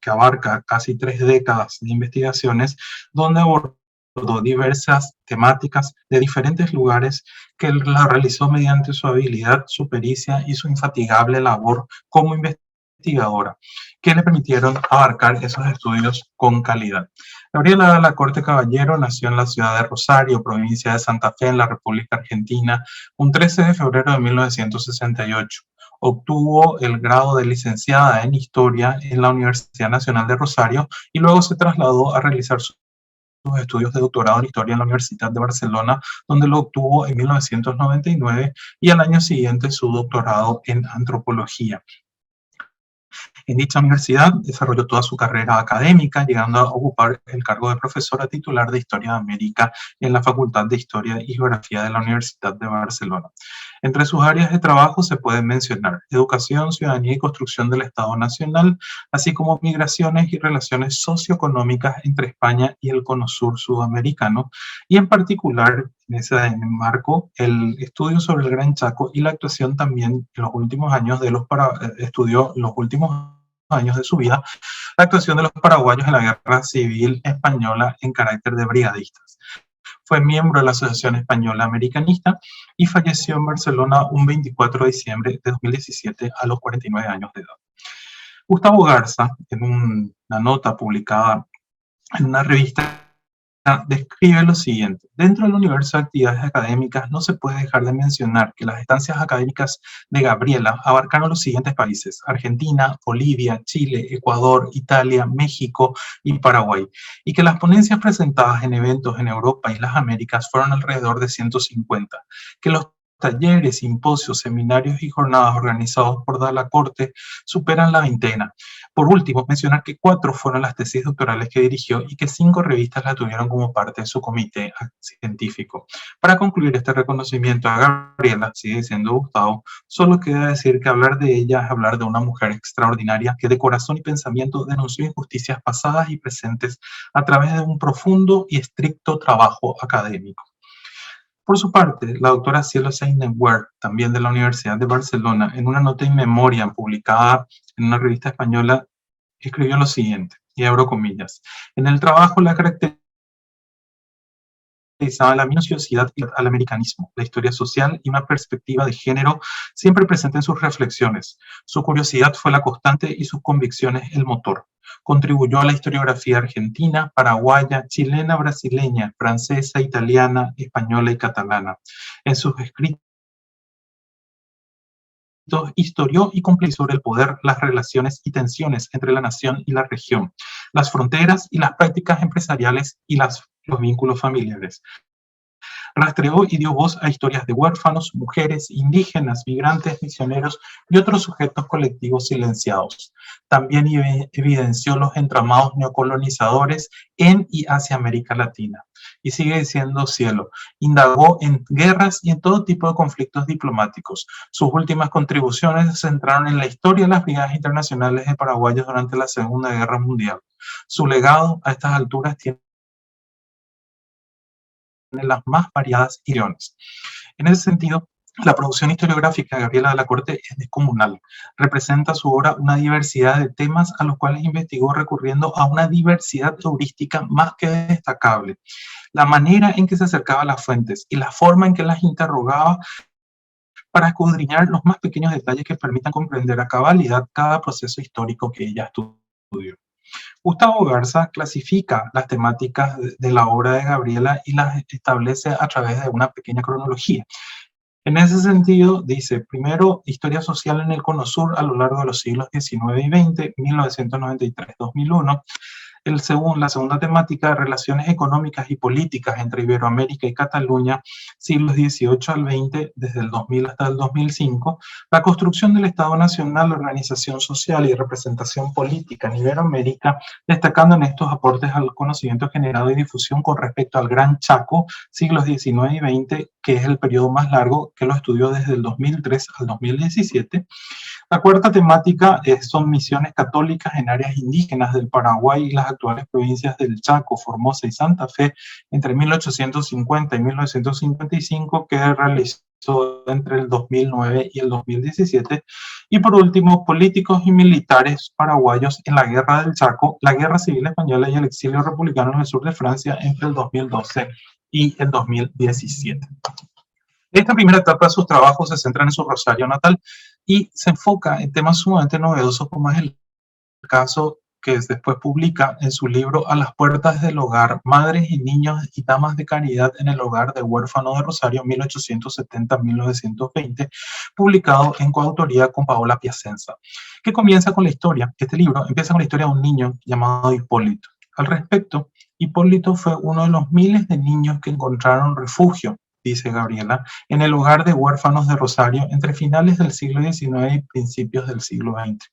que abarca casi 3 décadas de investigaciones, donde abordó diversas temáticas de diferentes lugares, que la realizó mediante su habilidad, su pericia y su infatigable labor como investigadora, que le permitieron abarcar esos estudios con calidad. Gabriela Dalla Corte Caballero nació en la ciudad de Rosario, provincia de Santa Fe, en la República Argentina, un 13 de febrero de 1968. Obtuvo el grado de licenciada en Historia en la Universidad Nacional de Rosario y luego se trasladó a realizar sus estudios de doctorado en Historia en la Universidad de Barcelona, donde lo obtuvo en 1999 y al año siguiente su doctorado en Antropología. En dicha universidad desarrolló toda su carrera académica, llegando a ocupar el cargo de profesora titular de Historia de América en la Facultad de Historia y Geografía de la Universidad de Barcelona. Entre sus áreas de trabajo se pueden mencionar educación, ciudadanía y construcción del Estado Nacional, así como migraciones y relaciones socioeconómicas entre España y el Cono Sur sudamericano, y en particular, en ese marco, el estudio sobre el Gran Chaco y la actuación también en los últimos años estudió los últimos años de su vida, la actuación de los paraguayos en la Guerra Civil Española en carácter de brigadistas. Fue miembro de la Asociación Española Americanista y falleció en Barcelona un 24 de diciembre de 2017 a los 49 años de edad. Gustavo Garza, en una nota publicada en una revista, describe lo siguiente: dentro del universo de actividades académicas no se puede dejar de mencionar que las estancias académicas de Gabriela abarcaron los siguientes países: Argentina, Bolivia, Chile, Ecuador, Italia, México y Paraguay, y que las ponencias presentadas en eventos en Europa y las Américas fueron alrededor de 150, que los talleres, simposios, seminarios y jornadas organizados por Dalla Corte superan la veintena. Por último, mencionar que 4 fueron las tesis doctorales que dirigió y que 5 revistas la tuvieron como parte de su comité científico. Para concluir este reconocimiento a Gabriela, sigue diciendo Gustavo, solo queda decir que hablar de ella es hablar de una mujer extraordinaria que de corazón y pensamiento denunció injusticias pasadas y presentes a través de un profundo y estricto trabajo académico. Por su parte, la doctora Cielo Seinewert, también de la Universidad de Barcelona, en una nota in memoriam publicada en una revista española, escribió lo siguiente, y abro comillas: en el trabajo la caracterizaba la minuciosidad al americanismo, la historia social y una perspectiva de género siempre presente en sus reflexiones. Su curiosidad fue la constante y sus convicciones el motor. Contribuyó a la historiografía argentina, paraguaya, chilena, brasileña, francesa, italiana, española y catalana. En sus escritos historió y complicó sobre el poder, las relaciones y tensiones entre la nación y la región, las fronteras y las prácticas empresariales y los vínculos familiares. Rastreó y dio voz a historias de huérfanos, mujeres, indígenas, migrantes, misioneros y otros sujetos colectivos silenciados. También evidenció los entramados neocolonizadores en y hacia América Latina. y sigue diciendo Cielo. Indagó en guerras y en todo tipo de conflictos diplomáticos. Sus últimas contribuciones se centraron en la historia de las brigadas internacionales de paraguayos durante la Segunda Guerra Mundial. Su legado a estas alturas tiene las más variadas regiones. En ese sentido, la producción historiográfica de Gabriela de la Corte es descomunal. Representa su obra una diversidad de temas a los cuales investigó recurriendo a una diversidad heurística más que destacable. La manera en que se acercaba a las fuentes y la forma en que las interrogaba para escudriñar los más pequeños detalles que permitan comprender a cabalidad cada proceso histórico que ella estudió. Gustavo Garza clasifica las temáticas de la obra de Gabriela y las establece a través de una pequeña cronología. En ese sentido, dice, primero, historia social en el Cono Sur a lo largo de los siglos XIX y XX, 1993-2001. La segunda temática, relaciones económicas y políticas entre Iberoamérica y Cataluña, siglos XVIII al XX, desde el 2000 hasta el 2005. La construcción del Estado Nacional, organización social y representación política en Iberoamérica, destacando en estos aportes al conocimiento generado y difusión con respecto al Gran Chaco, siglos XIX y XX, que es el periodo más largo, que lo estudió desde el 2003 al 2017. La cuarta temática son misiones católicas en áreas indígenas del Paraguay y las actuales provincias del Chaco, Formosa y Santa Fe entre 1850 y 1955, que realizó entre el 2009 y el 2017. Y por último, políticos y militares paraguayos en la Guerra del Chaco, la Guerra Civil Española y el exilio republicano en el sur de Francia entre el 2012 y el 2017. Esta primera etapa de sus trabajos se centra en su Rosario natal y se enfoca en temas sumamente novedosos, como es el caso que después publica en su libro A las puertas del hogar, Madres y Niños y Damas de Caridad en el Hogar de Huérfano de Rosario, 1870-1920, publicado en coautoría con Paola Piacenza, que comienza con la historia. Este libro empieza con la historia de un niño llamado Hipólito. Al respecto, Hipólito fue uno de los miles de niños que encontraron refugio, dice Gabriela, en el hogar de huérfanos de Rosario entre finales del siglo XIX y principios del siglo XX.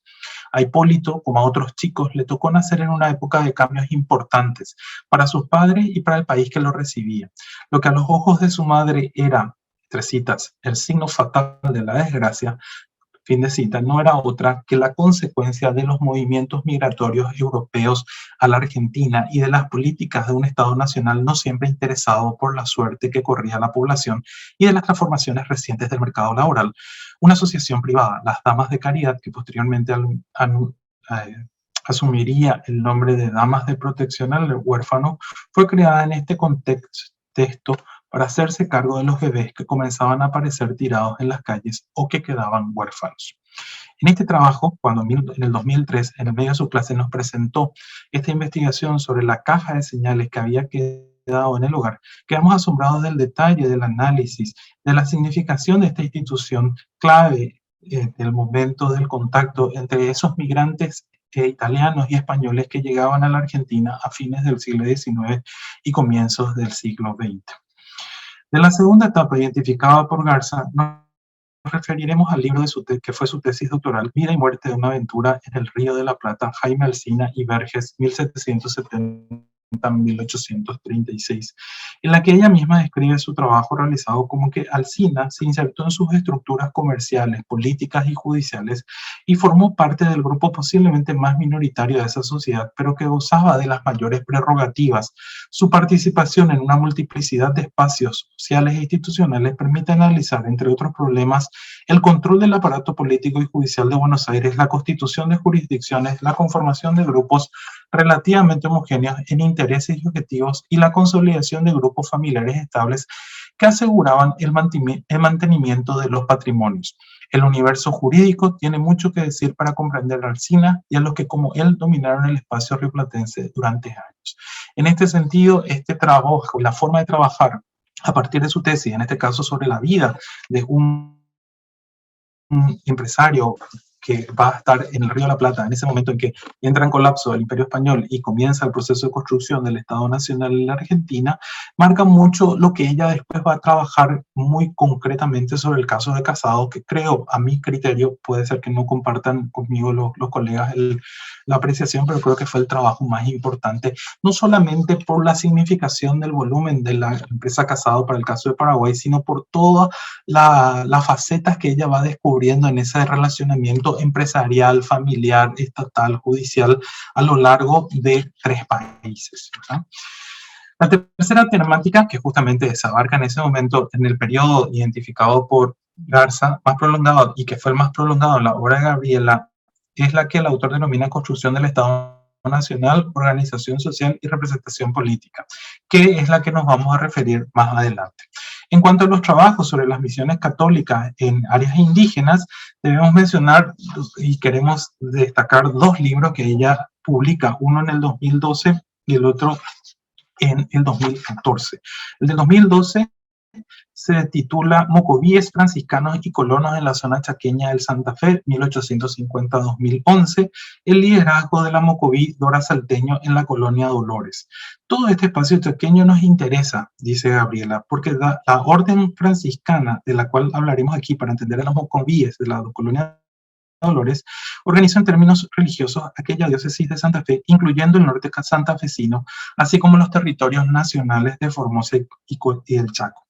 A Hipólito, como a otros chicos, le tocó nacer en una época de cambios importantes para sus padres y para el país que lo recibía. Lo que a los ojos de su madre era, entre citas, el signo fatal de la desgracia, fin de cita, no era otra que la consecuencia de los movimientos migratorios europeos a la Argentina y de las políticas de un Estado nacional no siempre interesado por la suerte que corría la población y de las transformaciones recientes del mercado laboral. Una asociación privada, las Damas de Caridad, que posteriormente asumiría el nombre de Damas de Protección al Huérfano, fue creada en este contexto para hacerse cargo de los bebés que comenzaban a aparecer tirados en las calles o que quedaban huérfanos. En este trabajo, cuando en el 2003, en el medio de su clase, nos presentó esta investigación sobre la caja de señales que había quedado en el hogar, quedamos asombrados del detalle, del análisis, de la significación de esta institución clave del momento del contacto entre esos migrantes italianos y españoles que llegaban a la Argentina a fines del siglo XIX y comienzos del siglo XX. De la segunda etapa identificada por Garza, nos referiremos al libro que fue su tesis doctoral, Vida y muerte de una aventura en el Río de la Plata, Jaime Alsina y Verges, 1770-1836, en la que ella misma describe su trabajo realizado como que Alsina se insertó en sus estructuras comerciales, políticas y judiciales y formó parte del grupo posiblemente más minoritario de esa sociedad, pero que gozaba de las mayores prerrogativas. Su participación en una multiplicidad de espacios sociales e institucionales permite analizar, entre otros problemas, el control del aparato político y judicial de Buenos Aires, la constitución de jurisdicciones, la conformación de grupos relativamente homogéneos en intereses y objetivos y la consolidación de grupos familiares estables que aseguraban el mantenimiento de los patrimonios. El universo jurídico tiene mucho que decir para comprender a Alsina y a los que como él dominaron el espacio rioplatense durante años. En este sentido, este trabajo, la forma de trabajar a partir de su tesis, en este caso sobre la vida de un empresario que va a estar en el Río de la Plata, en ese momento en que entra en colapso el Imperio Español y comienza el proceso de construcción del Estado Nacional en la Argentina, marca mucho lo que ella después va a trabajar muy concretamente sobre el caso de Casado, que creo, a mi criterio, puede ser que no compartan conmigo los colegas la apreciación, pero creo que fue el trabajo más importante, no solamente por la significación del volumen de la empresa Casado para el caso de Paraguay, sino por todas las facetas que ella va descubriendo en ese relacionamiento empresarial, familiar, estatal, judicial, a lo largo de 3 países, ¿verdad? La tercera temática, que justamente se abarca en ese momento, en el periodo identificado por Garza, más prolongado, y que fue el más prolongado en la obra de Gabriela, es la que el autor denomina construcción del Estado Nacional, organización social y representación política, que es la que nos vamos a referir más adelante. En cuanto a los trabajos sobre las misiones católicas en áreas indígenas, debemos mencionar y queremos destacar 2 libros que ella publica, uno en el 2012 y el otro en el 2014. El del 2012 se titula Mocovíes, franciscanos y colonos en la zona chaqueña del Santa Fe, 1850-2011, el liderazgo de la Mocoví Dora Salteño en la colonia Dolores. Todo este espacio chaqueño nos interesa, dice Gabriela, porque la orden franciscana, de la cual hablaremos aquí para entender a los Mocovíes de la colonia Dolores, organizó en términos religiosos aquella diócesis de Santa Fe, incluyendo el norte santafesino, así como los territorios nacionales de Formosa y el Chaco.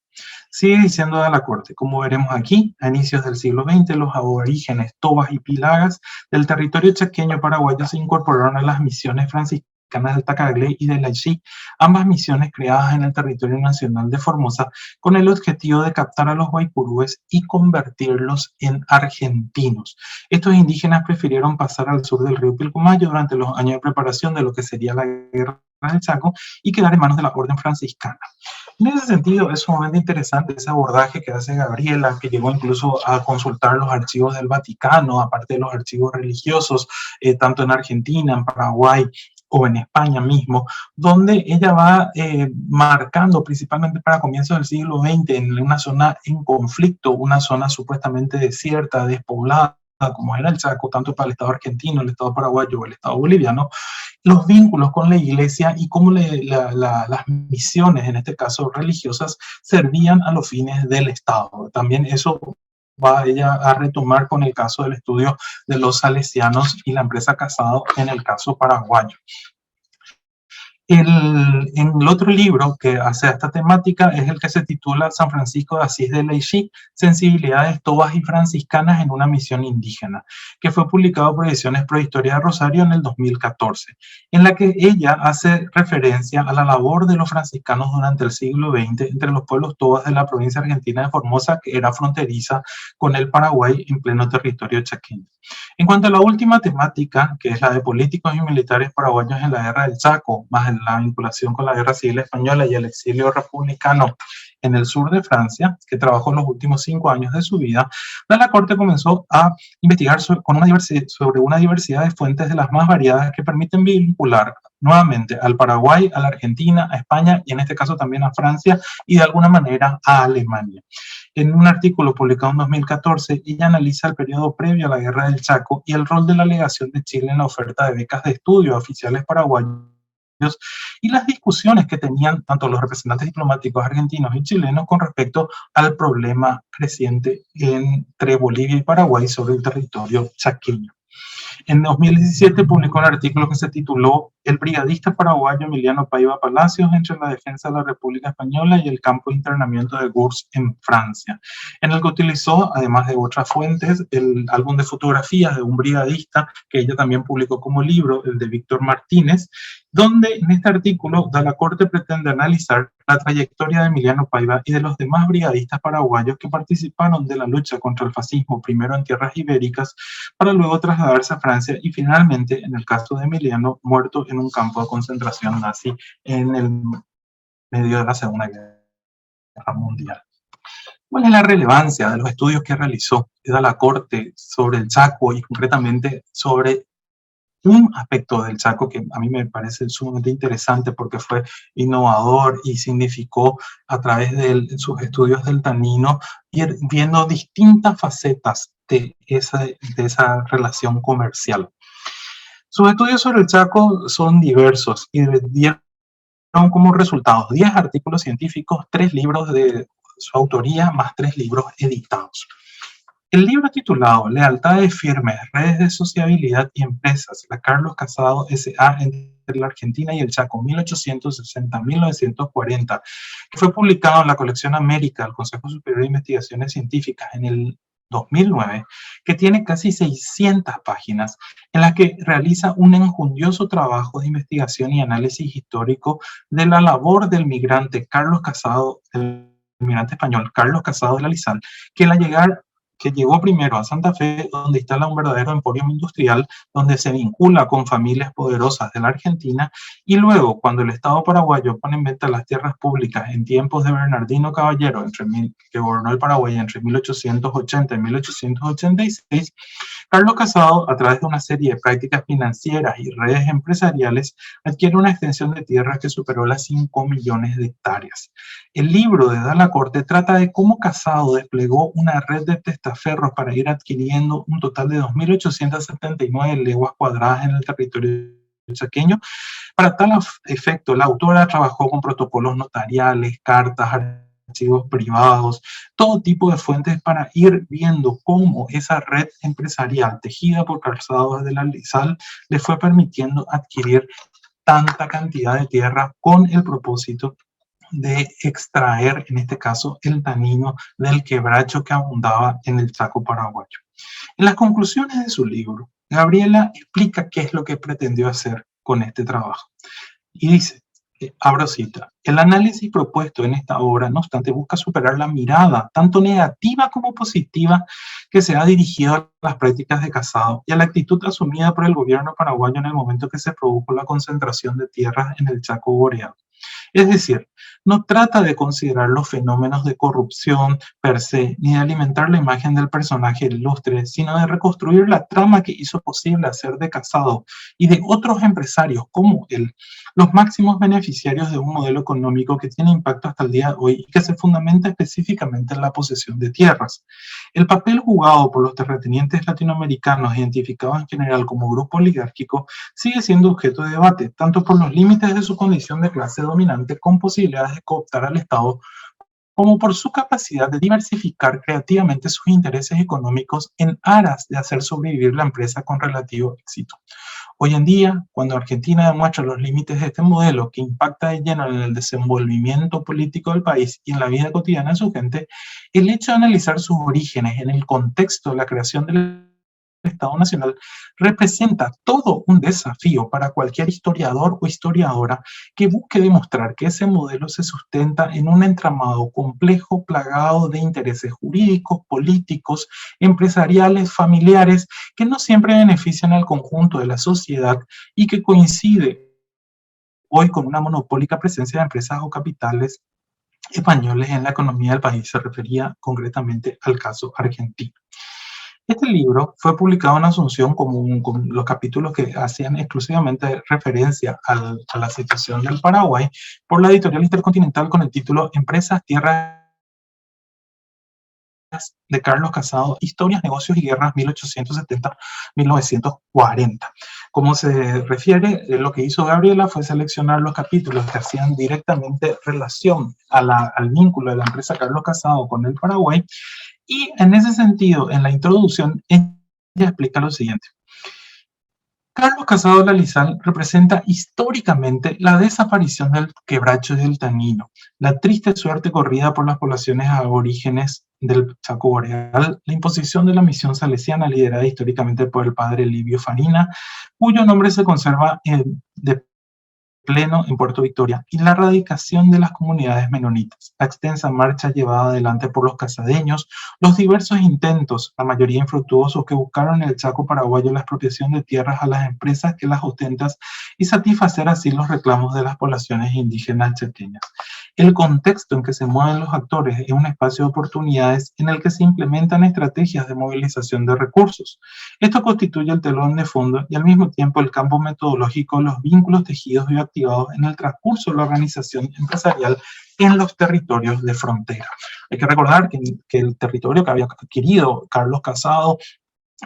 Sigue diciendo de la corte, como veremos aquí, a inicios del siglo XX, los aborígenes Tobas y Pilagas del territorio chaqueño paraguayo se incorporaron a las misiones franciscanas del Tacaglé y de Laichí, ambas misiones creadas en el territorio nacional de Formosa, con el objetivo de captar a los guaycurúes y convertirlos en argentinos. Estos indígenas prefirieron pasar al sur del río Pilcomayo durante los años de preparación de lo que sería la guerra del Chaco y quedar en manos de la orden franciscana. En ese sentido, es sumamente interesante ese abordaje que hace Gabriela, que llegó incluso a consultar los archivos del Vaticano, aparte de los archivos religiosos, tanto en Argentina, en Paraguay o en España mismo, donde ella va marcando principalmente para comienzos del siglo XX en una zona en conflicto, una zona supuestamente desierta, despoblada, como era el Chaco, tanto para el Estado argentino, el Estado paraguayo o el Estado boliviano, los vínculos con la iglesia y cómo las misiones, en este caso religiosas, servían a los fines del Estado. También eso va ella a retomar con el caso del estudio de los salesianos y la empresa Casado en el caso paraguayo. En el otro libro que hace esta temática es el que se titula San Francisco de Asís de Laichí, Sensibilidades Tobas y Franciscanas en una misión indígena, que fue publicado por Ediciones Prohistoria de Rosario en el 2014, en la que ella hace referencia a la labor de los franciscanos durante el siglo XX entre los pueblos tobas de la provincia argentina de Formosa, que era fronteriza con el Paraguay en pleno territorio chaqueño. En cuanto a la última temática, que es la de políticos y militares paraguayos en la guerra del Chaco, más en la vinculación con la guerra civil española y el exilio republicano en el sur de Francia, que trabajó los últimos 5 años de su vida, la Corte comenzó a investigar sobre una diversidad de fuentes de las más variadas que permiten vincular nuevamente al Paraguay, a la Argentina, a España y en este caso también a Francia y de alguna manera a Alemania. En un artículo publicado en 2014, ella analiza el periodo previo a la Guerra del Chaco y el rol de la legación de Chile en la oferta de becas de estudio a oficiales paraguayos y las discusiones que tenían tanto los representantes diplomáticos argentinos y chilenos con respecto al problema creciente entre Bolivia y Paraguay sobre el territorio chaqueño. En 2017 publicó un artículo que se tituló El brigadista paraguayo Emiliano Paiva Palacios entre la defensa de la República Española y el campo de internamiento de Gurs en Francia, en el que utilizó, además de otras fuentes, el álbum de fotografías de un brigadista que ella también publicó como libro, el de Víctor Martínez, donde en este artículo la Corte pretende analizar la trayectoria de Emiliano Paiva y de los demás brigadistas paraguayos que participaron de la lucha contra el fascismo, primero en tierras ibéricas, para luego trasladarse a Francia y finalmente, en el caso de Emiliano, muerto en un campo de concentración nazi en el medio de la Segunda Guerra Mundial. ¿Cuál es la relevancia de los estudios que realizó la Corte sobre el Chaco y concretamente sobre un aspecto del Chaco que a mí me parece sumamente interesante porque fue innovador y significó a través de sus estudios del tanino ir viendo distintas facetas de esa relación comercial. Sus estudios sobre el Chaco son diversos y dieron como resultados 10 artículos científicos, 3 libros de su autoría, más 3 libros editados. El libro titulado Lealtades firmes, redes de sociabilidad y empresas, la Carlos Casado S.A. entre la Argentina y el Chaco, 1860-1940, que fue publicado en la colección América del Consejo Superior de Investigaciones Científicas en el 2009, que tiene casi 600 páginas, en las que realiza un enjundioso trabajo de investigación y análisis histórico de la labor del migrante Carlos Casado, el migrante español Carlos Casado de la Lizal, que llegó primero a Santa Fe, donde instala un verdadero emporio industrial, donde se vincula con familias poderosas de la Argentina, y luego, cuando el Estado paraguayo pone en venta las tierras públicas en tiempos de Bernardino Caballero, que gobernó el Paraguay entre 1880 y 1886, Carlos Casado, a través de una serie de prácticas financieras y redes empresariales, adquiere una extensión de tierras que superó las 5 millones de hectáreas. El libro de Dalla Corte trata de cómo Casado desplegó una red de testaferros para ir adquiriendo un total de 2.879 leguas cuadradas en el territorio chaqueño. Para tal efecto, la autora trabajó con protocolos notariales, cartas, archivos privados, todo tipo de fuentes para ir viendo cómo esa red empresarial tejida por Casado desde la Lizal le fue permitiendo adquirir tanta cantidad de tierra con el propósito de extraer, en este caso, el tanino del quebracho que abundaba en el Chaco paraguayo. En las conclusiones de su libro, Gabriela explica qué es lo que pretendió hacer con este trabajo. Y dice, abro cita, el análisis propuesto en esta obra, no obstante, busca superar la mirada, tanto negativa como positiva, que se ha dirigido a las prácticas de Casado y a la actitud asumida por el gobierno paraguayo en el momento que se produjo la concentración de tierras en el Chaco boreal. Es decir, no trata de considerar los fenómenos de corrupción per se, ni de alimentar la imagen del personaje ilustre, sino de reconstruir la trama que hizo posible hacer de Casado y de otros empresarios como él los máximos beneficiarios de un modelo económico que tiene impacto hasta el día de hoy y que se fundamenta específicamente en la posesión de tierras. El papel jugado por los terratenientes latinoamericanos, identificados en general como grupo oligárquico, sigue siendo objeto de debate, tanto por los límites de su condición de clase dominante con posibilidades de cooptar al Estado, como por su capacidad de diversificar creativamente sus intereses económicos en aras de hacer sobrevivir la empresa con relativo éxito. Hoy en día, cuando Argentina demuestra los límites de este modelo que impacta de lleno en el desenvolvimiento político del país y en la vida cotidiana de su gente, el hecho de analizar sus orígenes en el contexto de la creación del Estado Nacional representa todo un desafío para cualquier historiador o historiadora que busque demostrar que ese modelo se sustenta en un entramado complejo, plagado de intereses jurídicos, políticos, empresariales, familiares, que no siempre benefician al conjunto de la sociedad y que coincide hoy con una monopólica presencia de empresas o capitales españoles en la economía del país. Se refería concretamente al caso argentino. Este libro fue publicado en Asunción con los capítulos que hacían exclusivamente referencia a la situación del Paraguay por la editorial Intercontinental con el título Empresas, Tierras de Carlos Casado, Historias, Negocios y Guerras 1870-1940. Como se refiere, lo que hizo Gabriela fue seleccionar los capítulos que hacían directamente relación al vínculo de la empresa Carlos Casado con el Paraguay. Y en ese sentido, en la introducción, ella explica lo siguiente. Carlos Casado de la Lizal representa históricamente la desaparición del quebracho y del tanino, la triste suerte corrida por las poblaciones aborígenes del Chaco boreal, la imposición de la misión salesiana liderada históricamente por el padre Livio Farina, cuyo nombre se conserva de pleno en Puerto Victoria, y la erradicación de las comunidades menonitas, la extensa marcha llevada adelante por los casadeños, los diversos intentos, la mayoría infructuosos, que buscaron en el Chaco paraguayo la expropiación de tierras a las empresas que las ostentan y satisfacer así los reclamos de las poblaciones indígenas chaqueñas. El contexto en que se mueven los actores es un espacio de oportunidades en el que se implementan estrategias de movilización de recursos. Esto constituye el telón de fondo y al mismo tiempo el campo metodológico de los vínculos tejidos y activados en el transcurso de la organización empresarial en los territorios de frontera. Hay que recordar que el territorio que había adquirido Carlos Casado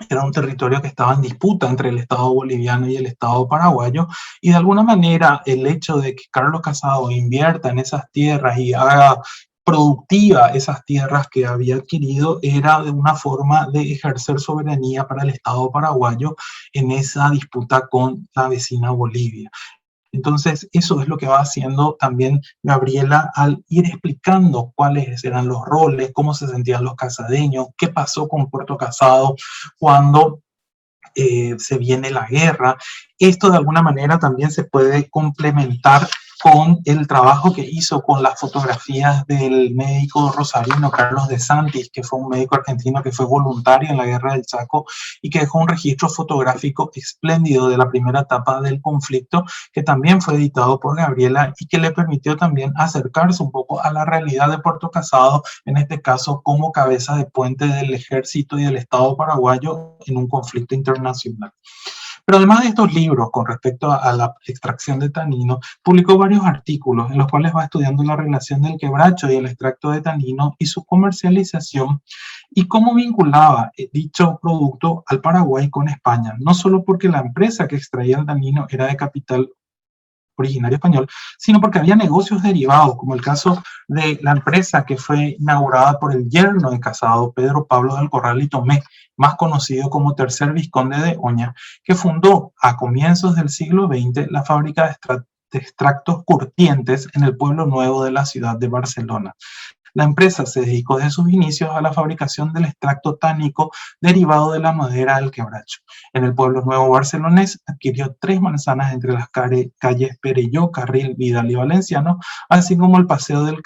era un territorio que estaba en disputa entre el Estado boliviano y el Estado paraguayo, y de alguna manera el hecho de que Carlos Casado invierta en esas tierras y haga productiva esas tierras que había adquirido era de una forma de ejercer soberanía para el Estado paraguayo en esa disputa con la vecina Bolivia. Entonces, eso es lo que va haciendo también Gabriela al ir explicando cuáles eran los roles, cómo se sentían los casadeños, qué pasó con Puerto Casado cuando se viene la guerra. Esto de alguna manera también se puede complementar con el trabajo que hizo con las fotografías del médico rosarino Carlos de Santis, que fue un médico argentino que fue voluntario en la Guerra del Chaco y que dejó un registro fotográfico espléndido de la primera etapa del conflicto, que también fue editado por Gabriela y que le permitió también acercarse un poco a la realidad de Puerto Casado, en este caso como cabeza de puente del ejército y del Estado paraguayo en un conflicto internacional. Pero además de estos libros con respecto a la extracción de tanino, publicó varios artículos en los cuales va estudiando la relación del quebracho y el extracto de tanino y su comercialización y cómo vinculaba dicho producto al Paraguay con España, no solo porque la empresa que extraía el tanino era de capital originario español, sino porque había negocios derivados, como el caso de la empresa que fue inaugurada por el yerno de Casado, Pedro Pablo del Corral y Tomé, más conocido como tercer vizconde de Oña, que fundó a comienzos del siglo XX la fábrica de extractos curtientes en el Pueblo Nuevo de la ciudad de Barcelona. La empresa se dedicó desde sus inicios a la fabricación del extracto tánico derivado de la madera del quebracho. En el Pueblo Nuevo barcelonés adquirió 3 manzanas entre las calles Perelló, Carril, Vidal y Valenciano, así como el Paseo del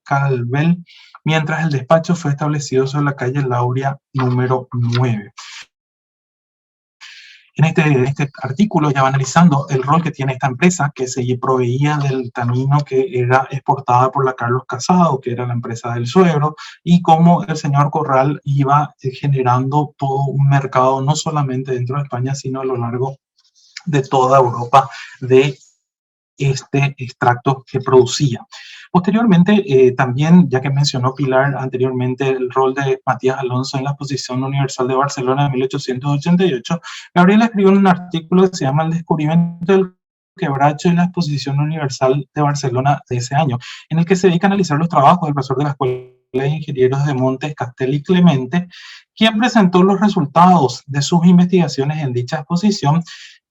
Calvel, mientras el despacho fue establecido sobre la calle Lauria número 9. En este artículo ya va analizando el rol que tiene esta empresa que se proveía del tanino que era exportada por la Carlos Casado, que era la empresa del suegro, y cómo el señor Corral iba generando todo un mercado, no solamente dentro de España, sino a lo largo de toda Europa, de este extracto que producía. Posteriormente, también, ya que mencionó Pilar anteriormente el rol de Matías Alonso en la Exposición Universal de Barcelona de 1888, Gabriela escribió un artículo que se llama El descubrimiento del quebracho y la Exposición Universal de Barcelona de ese año, en el que se dedica a analizar los trabajos del profesor de la Escuela de Ingenieros de Montes, Castel y Clemente, quien presentó los resultados de sus investigaciones en dicha exposición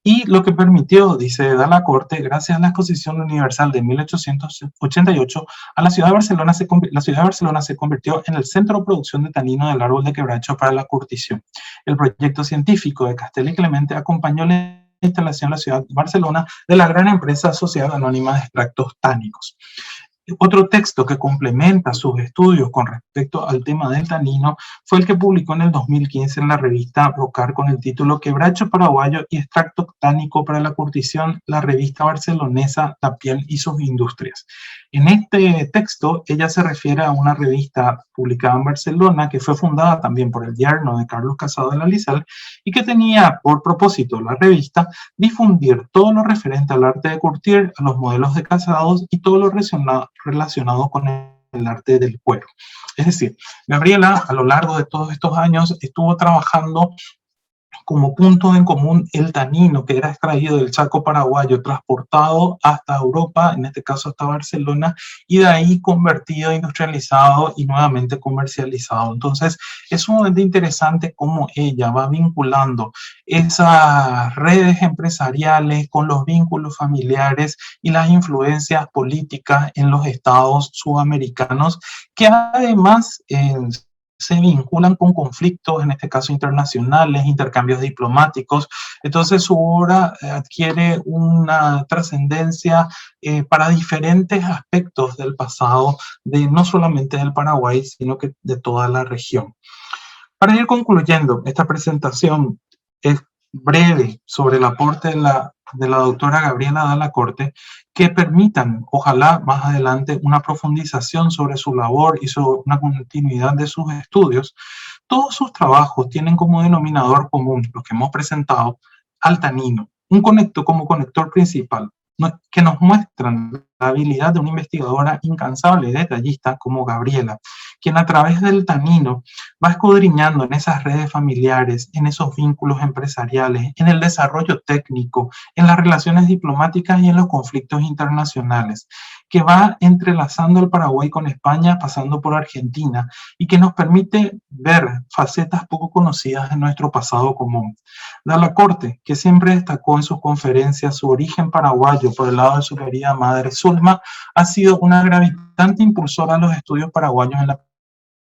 y lo que permitió, dice la Corte, gracias a la Exposición Universal de 1888, a la ciudad de Barcelona se convirtió en el centro de producción de tanino del árbol de quebracho para la curtición. El proyecto científico de Castel y Clemente acompañó la instalación en la ciudad de Barcelona de la gran empresa Sociedad Anónima de Extractos Tánicos. Otro texto que complementa sus estudios con respecto al tema del tanino fue el que publicó en el 2015 en la revista Brocar con el título Quebracho paraguayo y extracto tánico para la curtición, la revista barcelonesa La piel y sus industrias. En este texto ella se refiere a una revista publicada en Barcelona que fue fundada también por el yerno de Carlos Casado de la Lizal y que tenía por propósito la revista difundir todo lo referente al arte de curtir, a los modelos de casados y todo lo relacionado con el arte del cuero. Es decir, Gabriela a lo largo de todos estos años estuvo trabajando como punto en común el tanino que era extraído del Chaco paraguayo, transportado hasta Europa, en este caso hasta Barcelona, y de ahí convertido, industrializado y nuevamente comercializado. Entonces, es sumamente interesante cómo ella va vinculando esas redes empresariales con los vínculos familiares y las influencias políticas en los estados sudamericanos, que además se vinculan con conflictos, en este caso internacionales, intercambios diplomáticos. Entonces su obra adquiere una trascendencia para diferentes aspectos del pasado, no solamente del Paraguay, sino que de toda la región. Para ir concluyendo, esta presentación es breve sobre el aporte de la de la doctora Gabriela Dalla Corte que permitan, ojalá más adelante, una profundización sobre su labor y sobre una continuidad de sus estudios. Todos sus trabajos tienen como denominador común, los que hemos presentado, al tanino, un conector como conector principal, que nos muestran la habilidad de una investigadora incansable y detallista como Gabriela, quien a través del tanino va escudriñando en esas redes familiares, en esos vínculos empresariales, en el desarrollo técnico, en las relaciones diplomáticas y en los conflictos internacionales, que va entrelazando el Paraguay con España, pasando por Argentina, y que nos permite ver facetas poco conocidas de nuestro pasado común. Dalla Corte, que siempre destacó en sus conferencias su origen paraguayo por el lado de su querida madre Zulma, ha sido una gravitante impulsora de los estudios paraguayos en la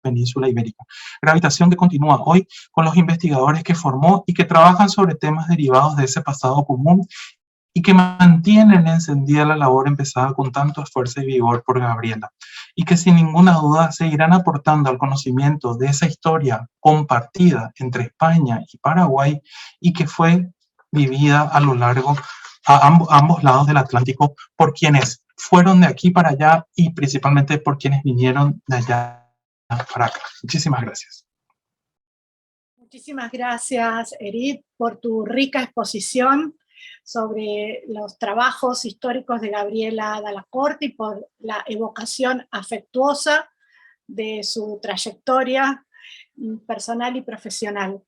península ibérica. Gravitación que continúa hoy con los investigadores que formó y que trabajan sobre temas derivados de ese pasado común y que mantienen encendida la labor empezada con tanto esfuerzo y vigor por Gabriela, y que sin ninguna duda seguirán aportando al conocimiento de esa historia compartida entre España y Paraguay y que fue vivida a lo largo, a ambos lados del Atlántico, por quienes fueron de aquí para allá y principalmente por quienes vinieron de allá para acá. Muchísimas gracias. Muchísimas gracias, Erich, por tu rica exposición sobre los trabajos históricos de Gabriela Dalla Corte y por la evocación afectuosa de su trayectoria personal y profesional.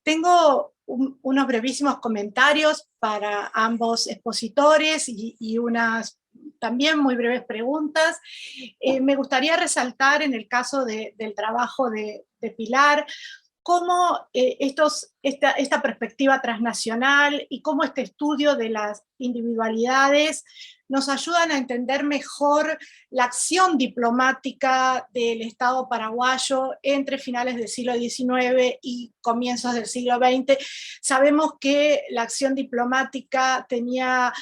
Tengo unos brevísimos comentarios para ambos expositores y unas también muy breves preguntas. Me gustaría resaltar en el caso del trabajo de Pilar, cómo esta perspectiva transnacional y cómo este estudio de las individualidades nos ayudan a entender mejor la acción diplomática del Estado paraguayo entre finales del siglo XIX y comienzos del siglo XX. Sabemos que la acción diplomática tenía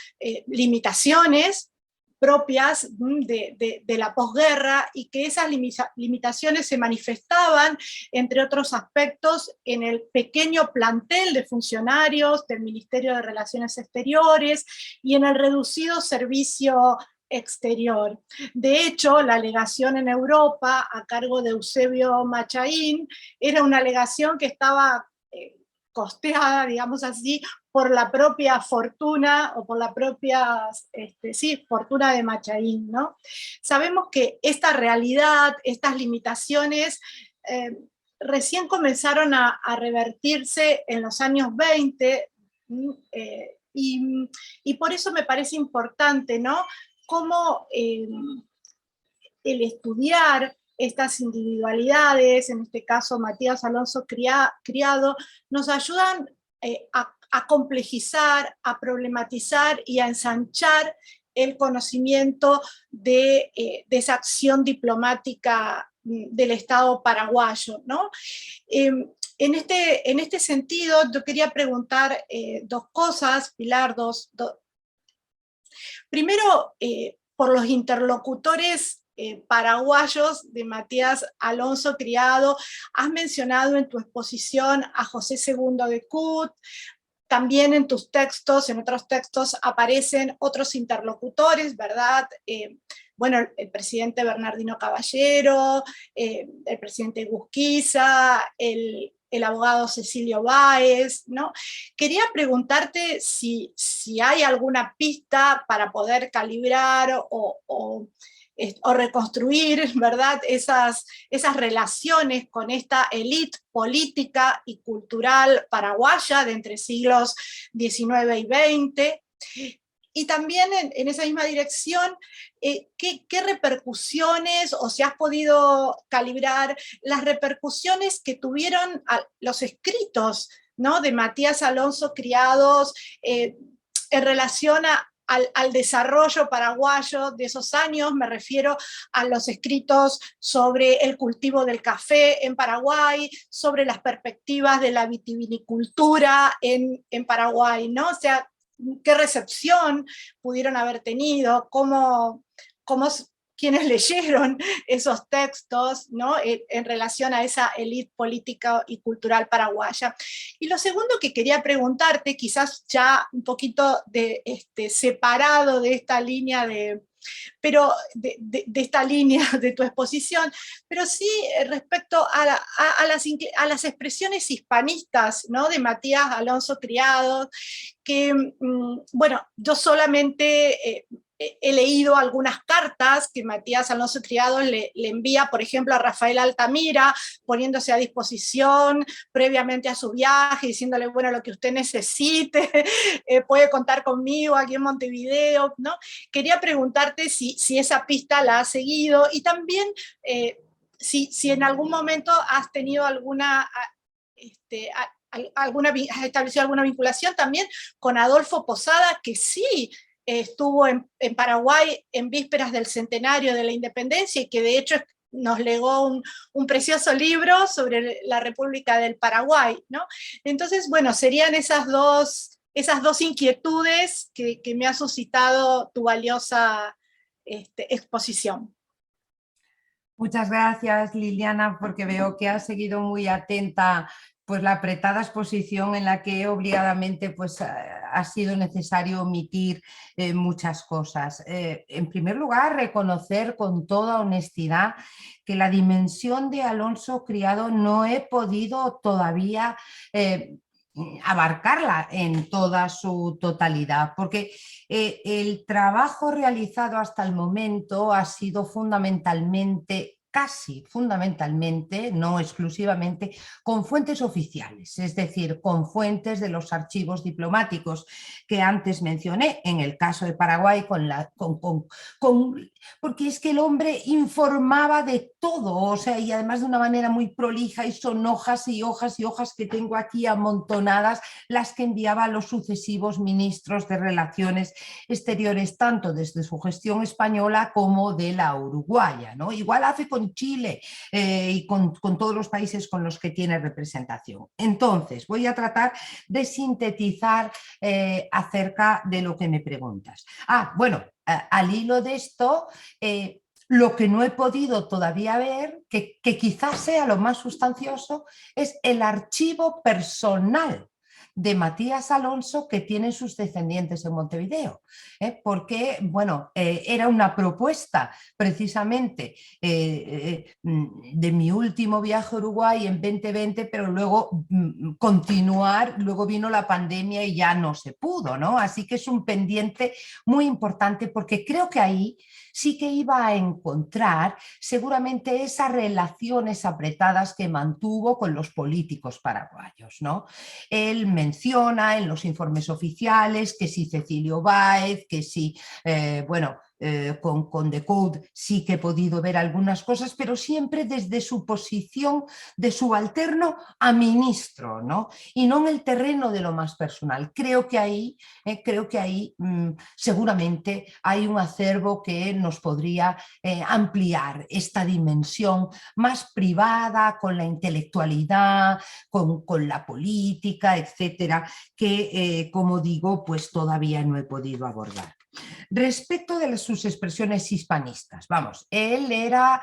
limitaciones propias de la posguerra y que esas limitaciones se manifestaban, entre otros aspectos, en el pequeño plantel de funcionarios del Ministerio de Relaciones Exteriores y en el reducido servicio exterior. De hecho, la legación en Europa, a cargo de Eusebio Machaín, era una legación que estaba costeada, digamos así, por la propia fortuna o por la propia fortuna de Machaín, ¿no? Sabemos que esta realidad, estas limitaciones, recién comenzaron a revertirse en los años 20, y por eso me parece importante, ¿no? Cómo el estudiar estas individualidades, en este caso Matías Alonso Criado, nos ayudan a complejizar, a problematizar y a ensanchar el conocimiento de esa acción diplomática del Estado paraguayo, ¿no? En este sentido, yo quería preguntar dos cosas, Pilar, Primero, por los interlocutores paraguayos de Matías Alonso Criado, has mencionado en tu exposición a José II de Cut, también en tus textos, en otros textos aparecen otros interlocutores, ¿verdad? Bueno, el presidente Bernardino Caballero, el presidente Gusquiza, el abogado Cecilio Báez, ¿no? Quería preguntarte si hay alguna pista para poder calibrar o reconstruir, ¿verdad? Esas relaciones con esta élite política y cultural paraguaya de entre siglos XIX y XX. Y también en esa misma dirección, ¿qué repercusiones, o si has podido calibrar las repercusiones que tuvieron los escritos, ¿no?, de Matías Alonso Criados en relación al desarrollo paraguayo de esos años? Me refiero a los escritos sobre el cultivo del café en Paraguay, sobre las perspectivas de la vitivinicultura en Paraguay, ¿no? O sea, ¿qué recepción pudieron haber tenido? ¿Cómo quienes leyeron esos textos, ¿no? En relación a esa élite política y cultural paraguaya. Y lo segundo que quería preguntarte, quizás ya un poquito separado de esta línea pero de esta línea de tu exposición, pero sí respecto a las expresiones hispanistas, ¿no? De Matías Alonso Criado, que, bueno, yo solamente he leído algunas cartas que Matías Alonso Criado le envía, por ejemplo, a Rafael Altamira, poniéndose a disposición previamente a su viaje, diciéndole, bueno, lo que usted necesite, puede contar conmigo aquí en Montevideo, ¿no? Quería preguntarte si esa pista la has seguido, y también si en algún momento has tenido has establecido alguna vinculación también con Adolfo Posada, que sí estuvo en Paraguay en vísperas del centenario de la independencia y que de hecho nos legó un precioso libro sobre la República del Paraguay, ¿no? Entonces, bueno, serían esas dos inquietudes que me ha suscitado tu valiosa exposición. Muchas gracias, Liliana, porque veo que has seguido muy atenta pues la apretada exposición en la que obligadamente pues, ha sido necesario omitir muchas cosas. En primer lugar, reconocer con toda honestidad que la dimensión de Alonso Criado no he podido todavía abarcarla en toda su totalidad, porque el trabajo realizado hasta el momento ha sido fundamentalmente, casi fundamentalmente, no exclusivamente, con fuentes oficiales, es decir, con fuentes de los archivos diplomáticos que antes mencioné, en el caso de Paraguay, porque es que el hombre informaba de todo, o sea, y además de una manera muy prolija, y son hojas y hojas y hojas que tengo aquí amontonadas, las que enviaba a los sucesivos ministros de Relaciones Exteriores, tanto desde su gestión española como de la uruguaya, ¿no? Igual hace con Chile y con todos los países con los que tiene representación. Entonces, voy a tratar de sintetizar acerca de lo que me preguntas. Bueno, al hilo de esto, lo que no he podido todavía ver, que quizás sea lo más sustancioso, es el archivo personal de Matías Alonso que tienen sus descendientes en Montevideo, porque, bueno, era una propuesta precisamente de mi último viaje a Uruguay en 2020, pero luego continuar, luego vino la pandemia y ya no se pudo, ¿no? Así que es un pendiente muy importante, porque creo que ahí sí que iba a encontrar seguramente esas relaciones apretadas que mantuvo con los políticos paraguayos, ¿no? Él menciona en los informes oficiales que si Cecilio Báez, que si, bueno, con The Code sí que he podido ver algunas cosas, pero siempre desde su posición de subalterno a ministro, ¿no? Y no en el terreno de lo más personal. Creo que ahí seguramente hay un acervo que nos podría ampliar esta dimensión más privada, con la intelectualidad, con la política, etcétera, que, como digo, pues todavía no he podido abordar. Respecto de sus expresiones hispanistas, vamos, él era,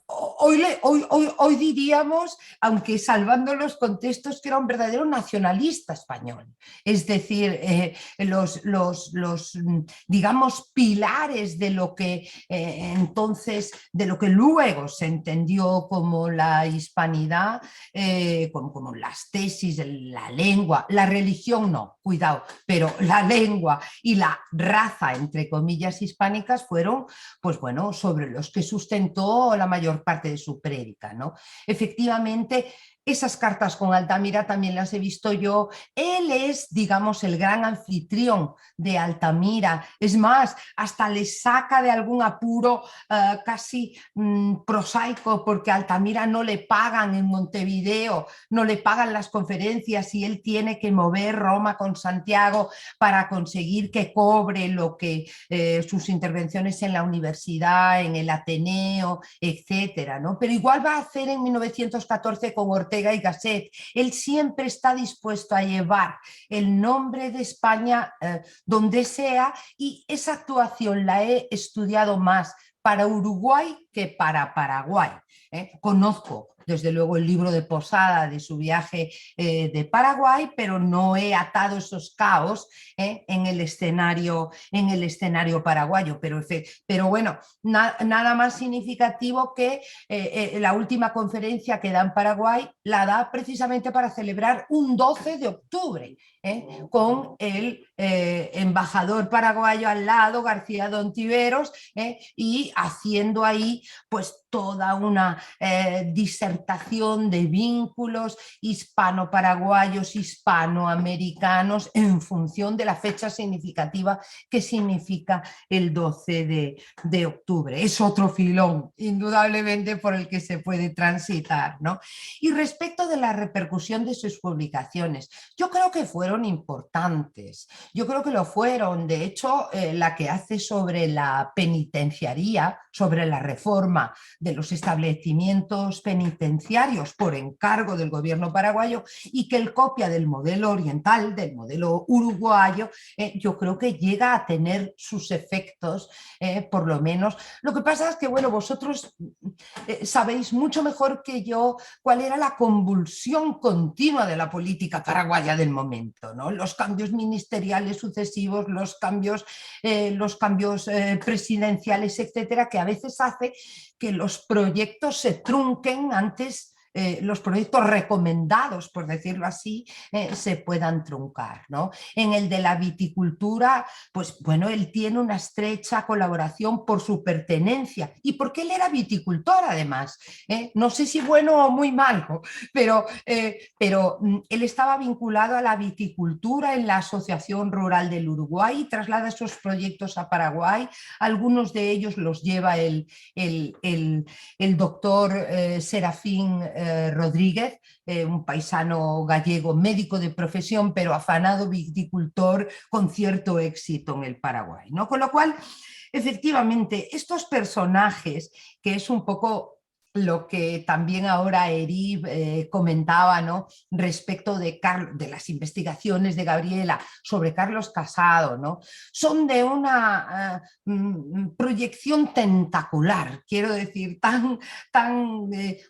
hoy diríamos, aunque salvando los contextos, que era un verdadero nacionalista español. Es decir, digamos, pilares de lo que entonces, de lo que luego se entendió como la hispanidad, como las tesis, la lengua, la religión no, cuidado, pero la lengua y la raza, entre comillas, hispánicas fueron, pues bueno, sobre los que sustentó la mayor parte de su prédica, ¿no? Efectivamente, esas cartas con Altamira también las he visto yo. Él es, digamos, el gran anfitrión de Altamira. Es más, hasta le saca de algún apuro casi prosaico, porque a Altamira no le pagan en Montevideo, no le pagan las conferencias y él tiene que mover Roma con Santiago para conseguir que cobre lo que sus intervenciones en la universidad, en el Ateneo, etcétera, ¿no? Pero igual va a hacer en 1914 con Ortega Ortega y Gasset. Él siempre está dispuesto a llevar el nombre de España donde sea, y esa actuación la he estudiado más para Uruguay que para Paraguay. Conozco desde luego el libro de Posada de su viaje de Paraguay, pero no he atado esos cabos en el escenario paraguayo. Pero bueno, nada más significativo que la última conferencia que da en Paraguay la da precisamente para celebrar un 12 de octubre, con el embajador paraguayo al lado, García Dontiveros, y haciendo ahí pues toda una disertación de vínculos hispano-paraguayos, hispanoamericanos, en función de la fecha significativa que significa el 12 de octubre. Es otro filón, indudablemente, por el que se puede transitar, ¿no? Y respecto de la repercusión de sus publicaciones, yo creo que fueron importantes, yo creo que lo fueron. De hecho, la que hace sobre la penitenciaría, sobre la reforma de los establecimientos penitenciarios por encargo del gobierno paraguayo, y que él copia del modelo oriental, del modelo uruguayo, yo creo que llega a tener sus efectos, por lo menos. Lo que pasa es que, bueno, vosotros sabéis mucho mejor que yo cuál era la convulsión continua de la política paraguaya del momento, ¿no? Los cambios ministeriales sucesivos, los cambios presidenciales, etcétera, que a veces hace que los proyectos se trunquen antes, los proyectos recomendados, por decirlo así, se puedan truncar, ¿no? En el de la viticultura, pues bueno, él tiene una estrecha colaboración por su pertenencia y porque él era viticultor además, no sé si bueno o muy malo, pero él estaba vinculado a la viticultura en la Asociación Rural del Uruguay y traslada esos proyectos a Paraguay. Algunos de ellos los lleva el doctor Serafín Rodríguez, un paisano gallego, médico de profesión, pero afanado viticultor con cierto éxito en el Paraguay, ¿no? Con lo cual, efectivamente, estos personajes, que es un poco lo que también ahora Eri comentaba, ¿no? Respecto de las investigaciones de Gabriela sobre Carlos Casado, ¿no? Son de una proyección tentacular, quiero decir,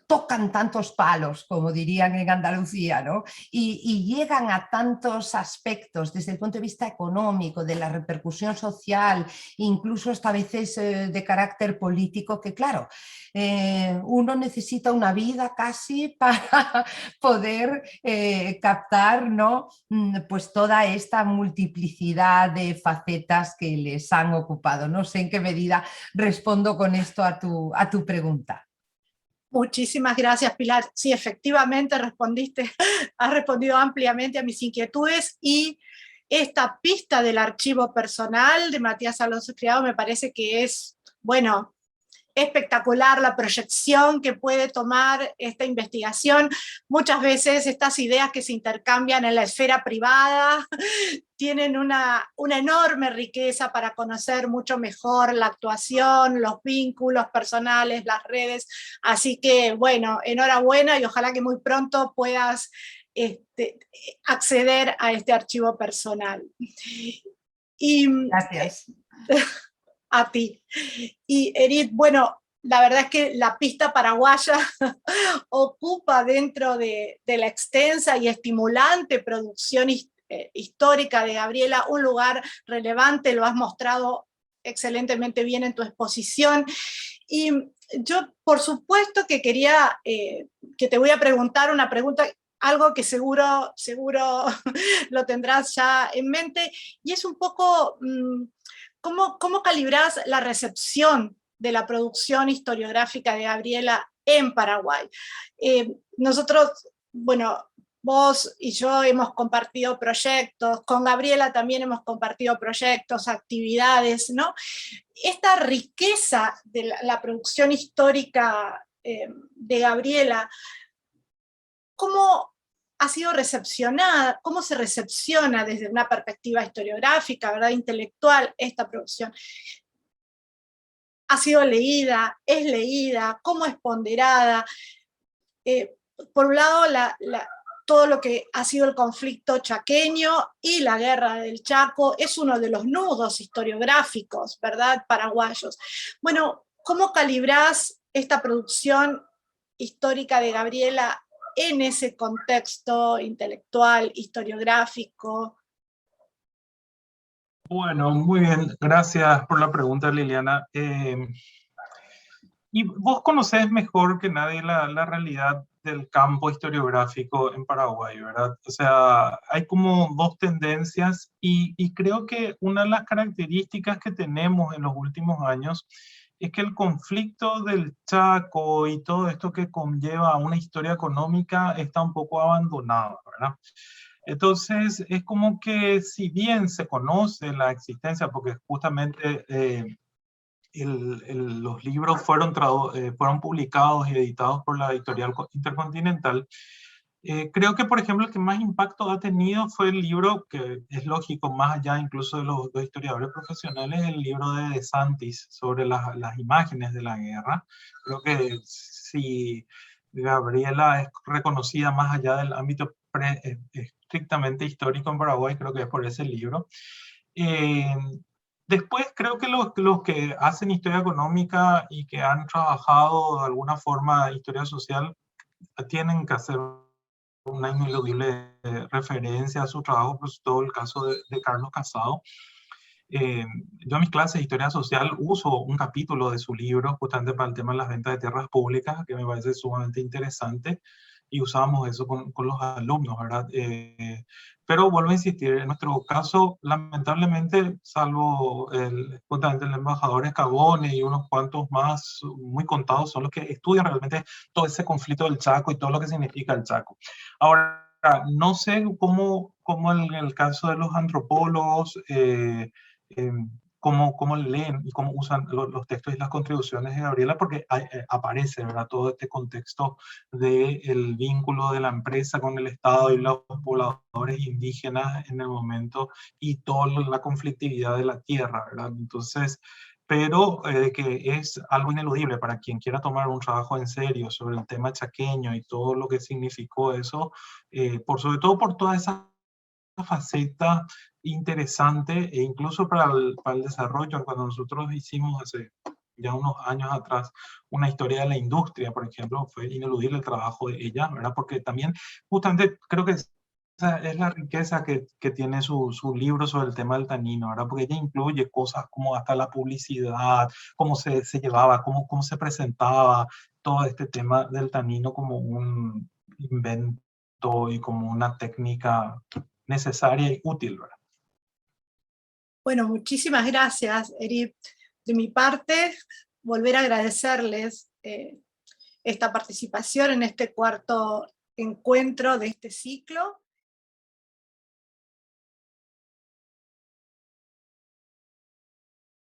tocan tantos palos, como dirían en Andalucía, ¿no? Y llegan a tantos aspectos desde el punto de vista económico, de la repercusión social, incluso hasta a veces de carácter político, que claro, uno necesita una vida casi para poder captar, ¿no? Pues toda esta multiplicidad de facetas que les han ocupado. No sé en qué medida respondo con esto a tu pregunta. Muchísimas gracias, Pilar. Sí, efectivamente has respondido ampliamente a mis inquietudes, y esta pista del archivo personal de Matías Alonso Criado me parece que es, bueno, espectacular la proyección que puede tomar esta investigación. Muchas veces estas ideas que se intercambian en la esfera privada tienen una enorme riqueza para conocer mucho mejor la actuación, los vínculos personales, las redes. Así que, bueno, enhorabuena y ojalá que muy pronto puedas acceder a este archivo personal. Gracias. A ti. Y Edith, bueno, la verdad es que la pista paraguaya ocupa dentro de la extensa y estimulante producción histórica de Gabriela un lugar relevante, lo has mostrado excelentemente bien en tu exposición. Y yo, por supuesto, que quería, que te voy a preguntar una pregunta, algo que seguro lo tendrás ya en mente, y es un poco... ¿Cómo calibrás la recepción de la producción historiográfica de Gabriela en Paraguay? Nosotros, bueno, vos y yo hemos compartido proyectos, con Gabriela también hemos compartido proyectos, actividades, ¿no? Esta riqueza de la producción histórica de Gabriela, ¿cómo ha sido recepcionada, cómo se recepciona desde una perspectiva historiográfica, ¿verdad?, intelectual, esta producción? ¿Ha sido leída? ¿Es leída? ¿Cómo es ponderada? por un lado, todo lo que ha sido el conflicto chaqueño y la guerra del Chaco es uno de los nudos historiográficos, ¿verdad?, paraguayos. Bueno, ¿cómo calibrás esta producción histórica de Gabriela en ese contexto intelectual, historiográfico? Bueno, muy bien, gracias por la pregunta, Liliana. Y vos conocés mejor que nadie la realidad del campo historiográfico en Paraguay, ¿verdad? O sea, hay como dos tendencias y creo que una de las características que tenemos en los últimos años es que el conflicto del Chaco y todo esto que conlleva una historia económica está un poco abandonado, ¿verdad? Entonces, es como que si bien se conoce la existencia, porque justamente los libros fueron publicados y editados por la editorial Intercontinental. Creo que, por ejemplo, el que más impacto ha tenido fue el libro, que es lógico, más allá incluso de los historiadores profesionales, el libro de De Santis sobre las imágenes de la guerra. Creo que si Gabriela es reconocida más allá del ámbito estrictamente histórico en Paraguay, creo que es por ese libro. Eh, Después creo que los que hacen historia económica y que han trabajado de alguna forma historia social tienen que hacer una ineludible referencia a su trabajo, pues todo el caso de Carlos Casado. Yo en mis clases de historia social uso un capítulo de su libro justamente para el tema de las ventas de tierras públicas, que me parece sumamente interesante, y usábamos eso con los alumnos, ¿verdad? Pero vuelvo a insistir, en nuestro caso, lamentablemente, salvo justamente el embajador Escabone y unos cuantos más muy contados, son los que estudian realmente todo ese conflicto del Chaco y todo lo que significa el Chaco. Ahora, no sé cómo en el caso de los antropólogos, cómo leen y cómo usan los textos y las contribuciones de Gabriela, porque aparece, ¿verdad?, todo este contexto del vínculo de la empresa con el Estado y los pobladores indígenas en el momento y toda la conflictividad de la tierra, ¿verdad? Entonces, pero que es algo ineludible para quien quiera tomar un trabajo en serio sobre el tema chaqueño y todo lo que significó eso, sobre todo por toda esa faceta interesante e incluso para el desarrollo. Cuando nosotros hicimos hace ya unos años atrás una historia de la industria, por ejemplo, fue ineludible el trabajo de ella, ¿verdad? Porque también justamente creo que esa es la riqueza que tiene su libro sobre el tema del tanino, ¿verdad? Porque ella incluye cosas como hasta la publicidad, cómo se llevaba, cómo se presentaba todo este tema del tanino como un invento y como una técnica necesaria y útil, ¿verdad? Bueno, muchísimas gracias, Eri. De mi parte, volver a agradecerles esta participación en este cuarto encuentro de este ciclo.